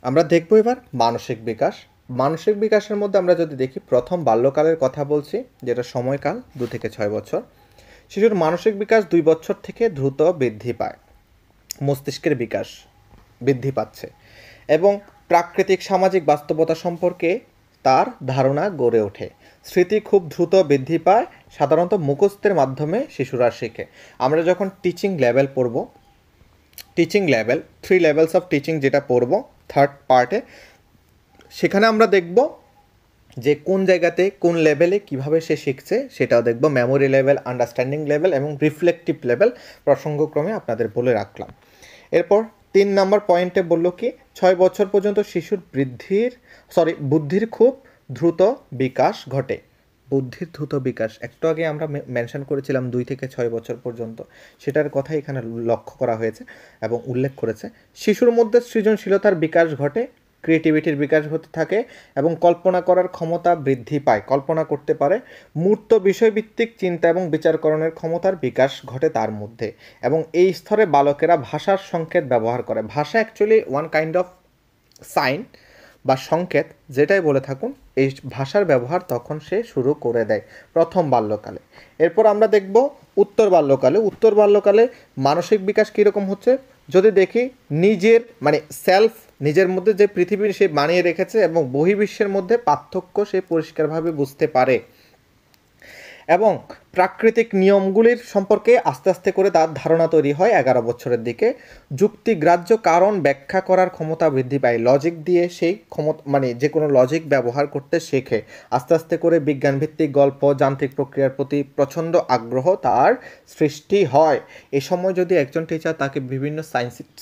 আমরা দেখব এবার মানসিক বিকাশ। মানসিক বিকাশের মধ্যে আমরা যদি দেখি, প্রথম বাল্যকালের কথা বলছি, যেটা সময়কাল 2 থেকে 6 বছর। শিশুর মানসিক বিকাশ 2 বছর থেকে দ্রুত বৃদ্ধি পায়, মস্তিষ্কের বিকাশ বৃদ্ধি পাচ্ছে এবং প্রাকৃতিক সামাজিক বাস্তবতা সম্পর্কে তার ধারণা গড়ে ওঠে। স্মৃতি খুব দ্রুত বৃদ্ধি পায়, সাধারণত মুখস্থের মাধ্যমে শিশুরা শেখে। আমরা যখন টিচিং লেভেল পড়ব, teaching level 3 levels of teaching যেটা পড়ব 3rd পার্টে, সেখানে আমরা দেখব যে কোন জায়গাতে কোন লেভেলে কিভাবে সে শিখছে সেটাও দেখব। মেমোরি লেভেল, আন্ডারস্ট্যান্ডিং লেভেল এবং রিফ্লেকটিভ লেভেল প্রসঙ্গক্রমে আপনাদের বলে রাখলাম। এরপর 3 নম্বর পয়েন্টে বলল কি, 6 বছর পর্যন্ত শিশুর বুদ্ধির খুব দ্রুত বিকাশ ঘটে। বুদ্ধির দ্রুত বিকাশ একটু আগে আমরা মেনশন করেছিলাম 2 থেকে 6 বছর পর্যন্ত, সেটার কথা এখানে লক্ষ্য করা হয়েছে এবং উল্লেখ করেছে। শিশুর মধ্যে সৃজনশীলতার বিকাশ ঘটে, ক্রিয়েটিভিটির বিকাশ হতে থাকে এবং কল্পনা করার ক্ষমতা বৃদ্ধি পায়, কল্পনা করতে পারে। মূর্ত বিষয়ভিত্তিক চিন্তা এবং বিচারকরণের ক্ষমতার বিকাশ ঘটে তার মধ্যে। এবং এই স্তরে বালকেরা ভাষার সংকেত ব্যবহার করে। ভাষা actually one kind of sign বা সংকেত, যেটাই বলে থাকুন, এই ভাষার ব্যবহার তখন সে শুরু করে দেয় প্রথম বাল্যকালে। এরপর আমরা দেখব উত্তর বাল্যকালে। উত্তর বাল্যকালে মানসিক বিকাশ কীরকম হচ্ছে যদি দেখি, নিজের নিজের মধ্যে যে পৃথিবী সে বানিয়ে রেখেছে এবং বহির্বিশ্বের মধ্যে পার্থক্য সে পরিষ্কারভাবে বুঝতে পারে এবং প্রাকৃতিক নিয়মগুলির সম্পর্কে আস্তে আস্তে করে তার ধারণা তৈরি হয় 11 বছরের দিকে। যুক্তিগ্রাহ্য কারণ ব্যাখ্যা করার ক্ষমতা বৃদ্ধি পায়, লজিক দিয়ে সেই ক্ষমতা যে কোনো লজিক ব্যবহার করতে শেখে। আস্তে আস্তে করে বিজ্ঞানভিত্তিক গল্প, যান্ত্রিক প্রক্রিয়ার প্রতি প্রচণ্ড আগ্রহ তার সৃষ্টি হয়। এই সময় যদি একজন টিচার তাকে বিভিন্ন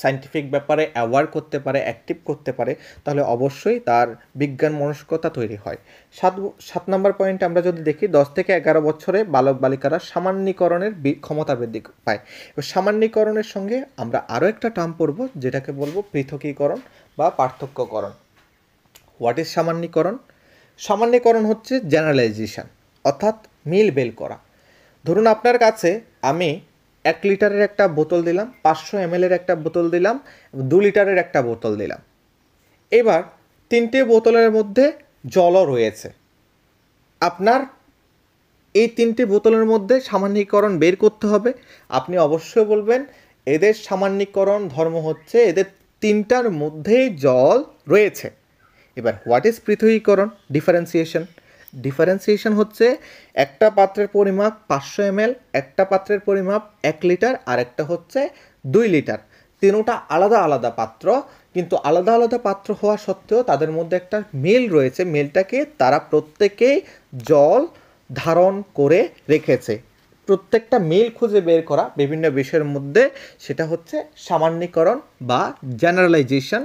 সায়েন্টিফিক ব্যাপারে অ্যাওয়ার করতে পারে, অ্যাক্টিভ করতে পারে, তাহলে অবশ্যই তার বিজ্ঞান মনস্কতা তৈরি হয়। 7 নম্বর পয়েন্ট আমরা যদি দেখি, 10 থেকে 11 বছরে বালক বালিকারা সামান্যীকরণের ক্ষমতা বৃদ্ধি পায়। এবার সামান্যীকরণের সঙ্গে আমরা আরও একটা টার্ম পড়ব, যেটাকে বলবো পৃথকীকরণ বা পার্থক্যকরণ। What is সামান্যীকরণ? সামান্যীকরণ হচ্ছে জেনারেলাইজেশন, অর্থাৎ মিল বের করা। ধরুন আপনার কাছে আমি 1 লিটারের একটা বোতল দিলাম, 500 ml একটা বোতল দিলাম, 2 লিটারের একটা বোতল দিলাম। এবার 3টে বোতলের মধ্যে জলও রয়েছে। আপনার এই 3টে বোতলের মধ্যে সামান্যীকরণ বের করতে হবে। আপনি অবশ্যই বলবেন এদের সামান্যীকরণ ধর্ম হচ্ছে এদের 3টার মধ্যেই জল রয়েছে। এবার হোয়াট ইজ পৃথকীকরণ? ডিফারেন্সিয়েশন। ডিফারেন্সিয়েশন হচ্ছে একটা পাত্রের পরিমাপ 500 ml, একটা পাত্রের পরিমাপ 1 লিটার, আর একটা হচ্ছে 2 লিটার। তিনটা আলাদা আলাদা পাত্র, কিন্তু আলাদা আলাদা পাত্র হওয়া সত্ত্বেও তাদের মধ্যে একটা মিল রয়েছে। মিলটাকে তারা প্রত্যেকেই জল ধারণ করে রেখেছে। প্রত্যেকটা মিল খুঁজে বের করা বিভিন্ন বিষয়ের মধ্যে, সেটা হচ্ছে সামান্যীকরণ বা জেনারেলাইজেশন।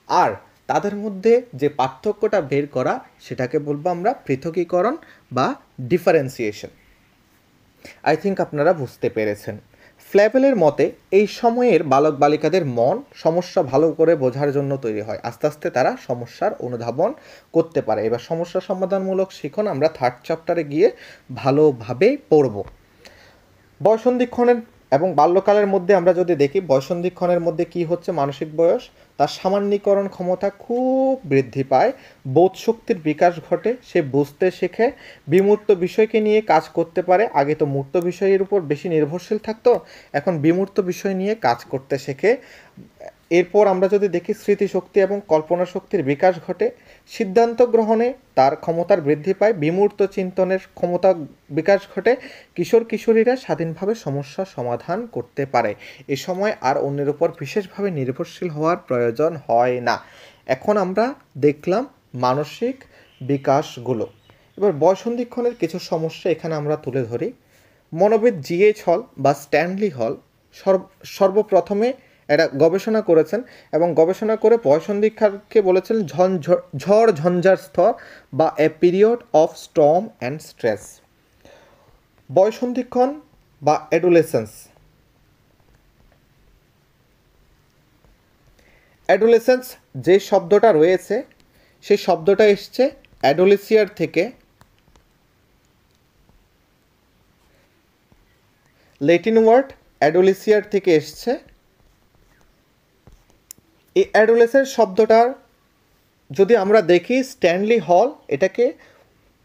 আর তাদের মধ্যে যে পার্থক্যটা বের করা, সেটাকে বলবো আমরা পৃথকীকরণ বা ডিফারেন্সিয়েশন। আই থিঙ্ক আপনারা বুঝতে পেরেছেন। ফ্ল্যাবেলের মতে এই সময়ের বালক বালিকাদের মন সমস্যা ভালো করে বোঝার জন্য তৈরি হয়। আস্তে আস্তে তারা সমস্যার অনুধাবন করতে পারে। এবার সমস্যা সমাধানমূলক শিখন আমরা 3rd চ্যাপ্টারে গিয়ে ভালোভাবে পড়ব। বয়সন্ধিক্ষণের এবং বাল্যকালের মধ্যে আমরা যদি দেখি, বয়সন্ধিক্ষণের মধ্যে কি হচ্ছে, মানসিক বয়স, তার সামান্যীকরণ ক্ষমতা খুব বৃদ্ধি পায়, বোধশক্তির বিকাশ ঘটে, সে বুঝতে শেখে, বিমূর্ত বিষয়কে নিয়ে কাজ করতে পারে। আগে তো মূর্ত বিষয়ের উপর বেশি নির্ভরশীল থাকতো, এখন বিমূর্ত বিষয় নিয়ে কাজ করতে শেখে। এরপর আমরা যদি দেখি, স্মৃতিশক্তি এবং কল্পনা শক্তির বিকাশ ঘটে, সিদ্ধান্ত গ্রহণে তার ক্ষমতার বৃদ্ধি পায়, বিমূর্ত চিন্তনের ক্ষমতা বিকাশ ঘটে, কিশোর কিশোরীরা স্বাধীনভাবে সমস্যা সমাধান করতে পারে। এ সময় আর অন্যের উপর বিশেষভাবে নির্ভরশীল হওয়ার প্রয়োজন হয় না। এখন আমরা দেখলাম মানসিক বিকাশগুলো। এবার বয়সন্ধিক্ষণের কিছু সমস্যা এখানে আমরা তুলে ধরি। মনোবিদ জিএইচ হল বা স্ট্যানলি হল সর্বপ্রথমে একটা গবেষণা করেছেন এবং গবেষণা করে বয়সন্ধিক্ষণকে বলেছেন ঝড় ঝঞ্ঝার স্তর বা a period of storm and stress. বয়সন্ধিক্ষণ বা অ্যাডোলেসেন্স, অ্যাডোলেসেন্স যে শব্দটা রয়েছে সেই শব্দটা এসছে অ্যাডোলেসিয়ার থেকে, ল্যাটিন ওয়ার্ড অ্যাডোলেসিয়ার থেকে এসছে। এই অ্যাডোলেসেন্স শব্দটার যদি আমরা দেখি স্ট্যানলি হল এটাকে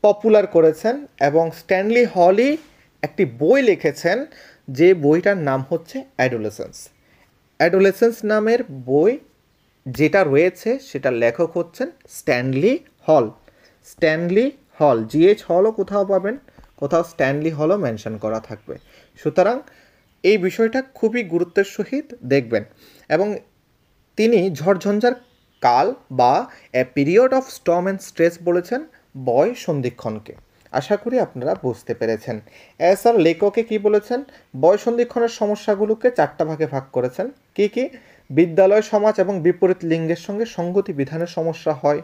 পপুলার করেছেন, এবং স্ট্যানলি হলই একটি বই লিখেছেন যে বইটার নাম হচ্ছে অ্যাডোলেসেন্স। অ্যাডোলেসেন্স নামের বই যেটা রয়েছে সেটার লেখক হচ্ছেন স্ট্যানলি হল। স্ট্যানলি হল, জিএইচ হলও কোথাও পাবেন, কোথাও স্ট্যানলি হলও মেনশন করা থাকবে। সুতরাং এই বিষয়টা খুবই গুরুত্বের সহিত দেখবেন। এবং তিনি ঝড়ঝঞ্ঝার কাল বা a period of storm and stress বলেছেন বয় সন্ধিক্ষণকে। আশা করি আপনারা বুঝতে পেরেছেন। এছাড়া লেখকে কি বলেছেন, বয় সন্ধিক্ষণের সমস্যাগুলোকে 4টা ভাগে ভাগ করেছেন। কি কি? বিদ্যালয়, সমাজ এবং বিপরীত লিঙ্গের সঙ্গে সঙ্গতি বিধানের সমস্যা হয়,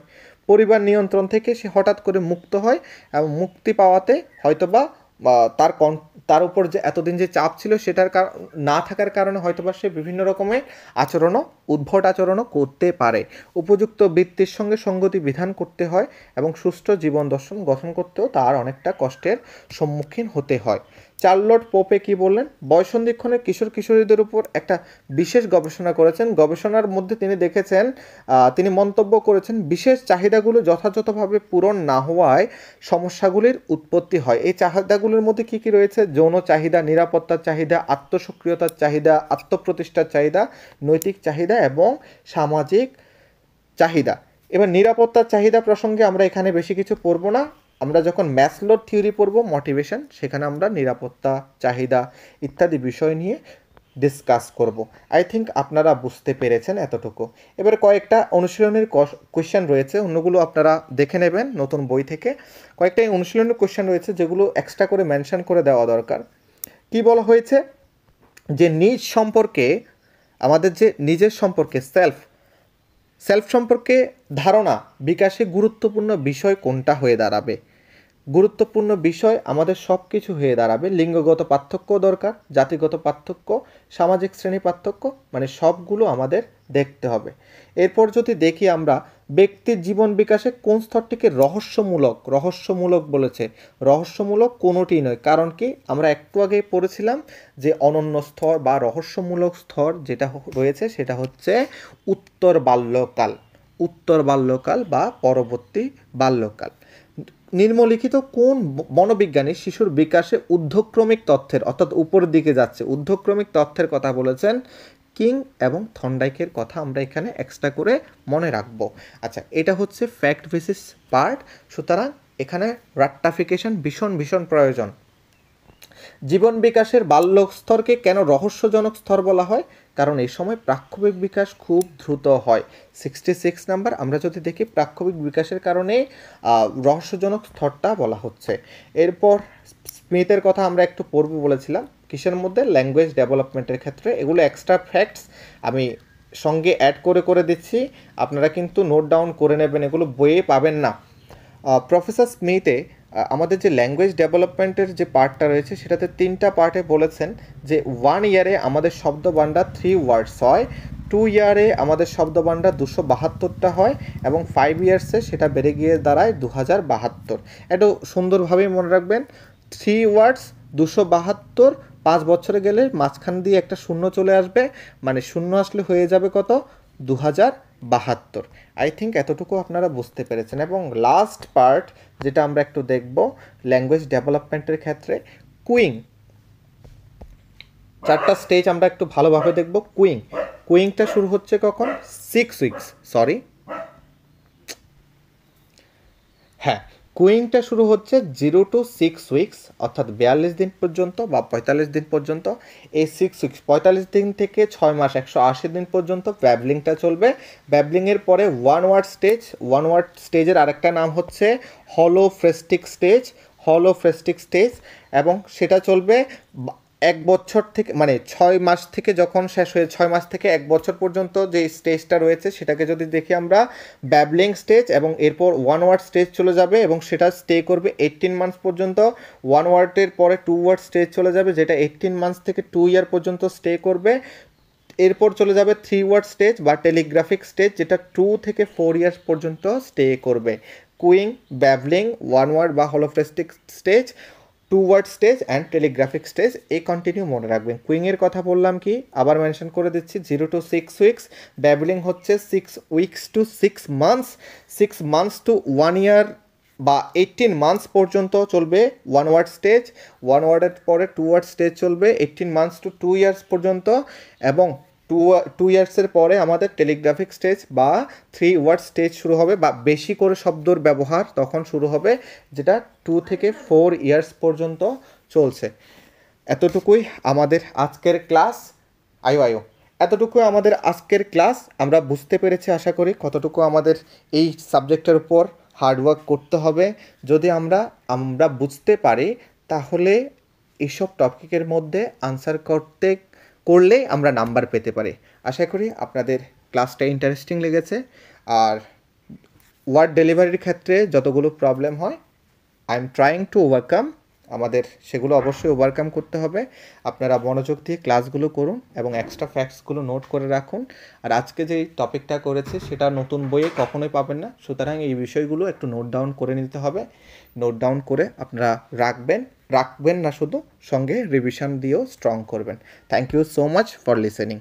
পরিবার নিয়ন্ত্রণ থেকে সে হঠাৎ করে মুক্ত হয় এবং মুক্তি পাওয়াতে হয়তোবা তার উপর যে এতদিন যে চাপ ছিল সেটার না থাকার কারণে হয়তোবা সে বিভিন্ন রকমের উদ্ভট আচরণও করতে পারে। উপযুক্ত বৃত্তির সঙ্গে সঙ্গতি বিধান করতে হয় এবং সুষ্ঠু জীবন দর্শন গঠন করতেও তার অনেকটা কষ্টের সম্মুখীন হতে হয়। চার্লট পোপে কি বললেন, বয়সন্ধিক্ষণের কিশোর কিশোরীদের উপর একটা বিশেষ গবেষণা করেছেন। গবেষণার মধ্যে তিনি মন্তব্য করেছেন বিশেষ চাহিদাগুলো যথাযথভাবে পূরণ না হওয়ায় সমস্যাগুলির উৎপত্তি হয়। এই চাহিদাগুলোর মধ্যে কী কী রয়েছে? যৌন চাহিদা, নিরাপত্তার চাহিদা, আত্মসক্রিয়তার চাহিদা, আত্মপ্রতিষ্ঠার চাহিদা, নৈতিক চাহিদা এবং সামাজিক চাহিদা। এবার নিরাপত্তার চাহিদা প্রসঙ্গে আমরা এখানে বেশি কিছু পড়ব না। আমরা যখন ম্যাসলোর থিওরি পড়ব মোটিভেশন, সেখানে আমরা নিরাপত্তা, চাহিদা ইত্যাদি বিষয় নিয়ে ডিসকাস করব। আই থিঙ্ক আপনারা বুঝতে পেরেছেন এতটুকু। এবার কয়েকটা অনুশীলনের কোয়েশ্চেন রয়েছে, অন্যগুলো আপনারা দেখে নেবেন নতুন বই থেকে। কয়েকটা অনুশীলনের কোয়েশ্চেন রয়েছে যেগুলো এক্সট্রা করে মেনশন করে দেওয়া দরকার। কি বলা হয়েছে, যে নিজ সম্পর্কে, আমাদের যে নিজের সম্পর্কে সেলফ সম্পর্কে ধারণা বিকাশে গুরুত্বপূর্ণ বিষয় কোনটা হয়ে দাঁড়াবে? গুরুত্বপূর্ণ বিষয় আমাদের সব কিছু হয়ে দাঁড়াবে। লিঙ্গগত পার্থক্য দরকার, জাতিগত পার্থক্য, সামাজিক শ্রেণী পার্থক্য, মানে সবগুলো আমাদের দেখতে হবে। এরপর যদি দেখি আমরা ব্যক্তির জীবন বিকাশে কোন স্তরটিকে রহস্যমূলক বলেছে। রহস্যমূলক কোনোটি নয়, কারণ কি আমরা একটু আগে পড়েছিলাম যে অনন্য স্তর বা রহস্যমূলক স্তর যেটা রয়েছে সেটা হচ্ছে উত্তর বাল্যকাল বা পরবর্তী বাল্যকাল। নিম্নলিখিত কোন মনোবিজ্ঞানী শিশুর বিকাশে ঊর্ধ্বক্রমিক তথ্যের, অর্থাৎ উপরের দিকে যাচ্ছে ঊর্ধ্বক্রমিক তথ্যের কথা বলেছেন? কিং এবং থর্নডাইকের কথা আমরা এখানে এক্সট্রা করে মনে রাখবো। আচ্ছা, এটা হচ্ছে ফ্যাক্ট বেসিস পার্ট, সুতরাং এখানে রাট্টাফিকেশন ভীষণ প্রয়োজন। জীবন বিকাশের বাল্য স্তরকে কেন রহস্যজনক স্তর বলা হয়? কারণ এই সময় প্রাক্ষবিক বিকাশ খুব দ্রুত হয়। 66 নাম্বার। আমরা যদি দেখি প্রাক্ষবিক বিকাশের কারণে রহস্যজনক স্তরটা বলা হচ্ছে। এরপর স্মিথের কথা আমরা একটু পড়ব বলেছিলাম, কিসের মধ্যে? ল্যাঙ্গুয়েজ ডেভেলপমেন্টের ক্ষেত্রে। এগুলো এক্সট্রা ফ্যাক্টস আমি সঙ্গে অ্যাড করে দিচ্ছি, আপনারা কিন্তু নোট ডাউন করে নেবেন, এগুলো বইয়ে পাবেন না। প্রফেসর স্মিথে আমাদের যে ল্যাঙ্গুয়েজ ডেভেলপমেন্টের যে পার্টটা রয়েছে সেটাতে 3টা পার্টে বলেছেন যে 1 ইয়ারে আমাদের শব্দভাণ্ডার 3 ওয়ার্ডস হয়, 2 ইয়ারে আমাদের শব্দভাণ্ডার 272টা হয় এবং 5 ইয়ার্সে সেটা বেড়ে গিয়ে দাঁড়ায় 2072। একটু সুন্দরভাবেই মনে রাখবেন, 3 ওয়ার্ডস 272, 5 বছরে গেলে মাঝখান দিয়ে একটা শূন্য চলে আসবে, মানে শূন্য আসলে হয়ে যাবে কত? 2072। আই থিঙ্ক এতটুকু আপনারা বুঝতে পেরেছেন। এবং লাস্ট পার্ট যেটা আমরা একটু দেখব ল্যাঙ্গুয়েজ ডেভেলপমেন্টের ক্ষেত্রে, কুইং। 4টা স্টেজ আমরা একটু ভালোভাবে দেখব। কুইংটা শুরু হচ্ছে কখন? 6 উইকস, কুইংটা শুরু হচ্ছে 0 to 6 উইকস, অর্থাৎ 42 দিন পর্যন্ত বা 45 দিন পর্যন্ত। এই 6 উইকস 45 দিন থেকে 6 মাস 180 দিন পর্যন্ত ব্যাবলিংটা চলবে। ব্যাবলিংয়ের পরে ওয়ান ওয়ার্ড স্টেজের আরেকটা নাম হচ্ছে হলোফ্রেস্টিক স্টেজ, এবং সেটা চলবে 1 বছর থেকে, মানে 6 মাস থেকে যখন শেষ হয়ে 6 মাস থেকে 1 বছর পর্যন্ত যে স্টেজটা রয়েছে সেটাকে যদি দেখি আমরা ব্যাবলিং স্টেজ, এবং এরপর ওয়ান ওয়ার্ড স্টেজ চলে যাবে এবং সেটা স্টে করবে 18 মান্থস পর্যন্ত। ওয়ান ওয়ার্ডের পরে 2 ওয়ার্ড স্টেজ চলে যাবে যেটা 18 মান্থস থেকে 2 ইয়ার পর্যন্ত স্টে করবে। এরপর চলে যাবে 3 ওয়ার্ড স্টেজ বা টেলিগ্রাফিক স্টেজ, যেটা 2 থেকে 4 ইয়ার্স পর্যন্ত স্টে করবে। কুইং, ব্যাবলিং, 1 ওয়ার্ড বা holophrastic stage, 2 word stage and telegraphic stage, এই কন্টিনিউ মনে রাখবেন। কুইংয়ের কথা বললাম কি, আবার মেনশন করে দিচ্ছি, 0 to 6 উইকস। ব্যাবলিং হচ্ছে 6 weeks to 6 months, 6 months to 1 year বা 18 মান্থস পর্যন্ত চলবে 1 ওয়ার্ড স্টেজ। 1 ওয়ার্ডের পরে 2 ওয়ার্ড স্টেজ চলবে 18 মান্থস টু 2 ইয়ার্স পর্যন্ত, এবং 2 ইয়ার্সের পরে আমাদের টেলিগ্রাফিক স্টেজ বা 3 ওয়ার্ড স্টেজ শুরু হবে, বা বেশি করে শব্দর ব্যবহার তখন শুরু হবে, যেটা 2 থেকে 4 ইয়ার্স পর্যন্ত চলছে। এতটুকুই আমাদের আজকের ক্লাস। আয়ো এতটুকুই আমাদের আজকের ক্লাস। আমরা বুঝতে পেরেছি আশা করি কতটুকু আমাদের এই সাবজেক্টের উপর হার্ডওয়ার্ক করতে হবে। যদি আমরা বুঝতে পারি, তাহলে এইসব টপিকের মধ্যে আনসার করলেই আমরা নাম্বার পেতে পারি। আশা করি আপনাদের ক্লাসটা ইন্টারেস্টিং লেগেছে। আর ওয়ার্ড ডেলিভারির ক্ষেত্রে যতগুলো প্রবলেম হয়, I am trying to overcome, আমাদের সেগুলো অবশ্যই ওভারকাম করতে হবে। আপনারা মনোযোগ দিয়ে ক্লাসগুলো করুন এবং এক্সট্রা ফ্যাক্টসগুলো নোট করে রাখুন। আর আজকে যেই টপিকটা করেছি সেটা নতুন বইয়ে কখনোই পাবেন না, সুতরাং এই বিষয়গুলো একটু নোট ডাউন করে নিতে হবে। নোট ডাউন করে আপনারা রাখবেন না, শুধু সঙ্গে রিভিশন দিয়েও স্ট্রং করবেন। Thank you so much for listening.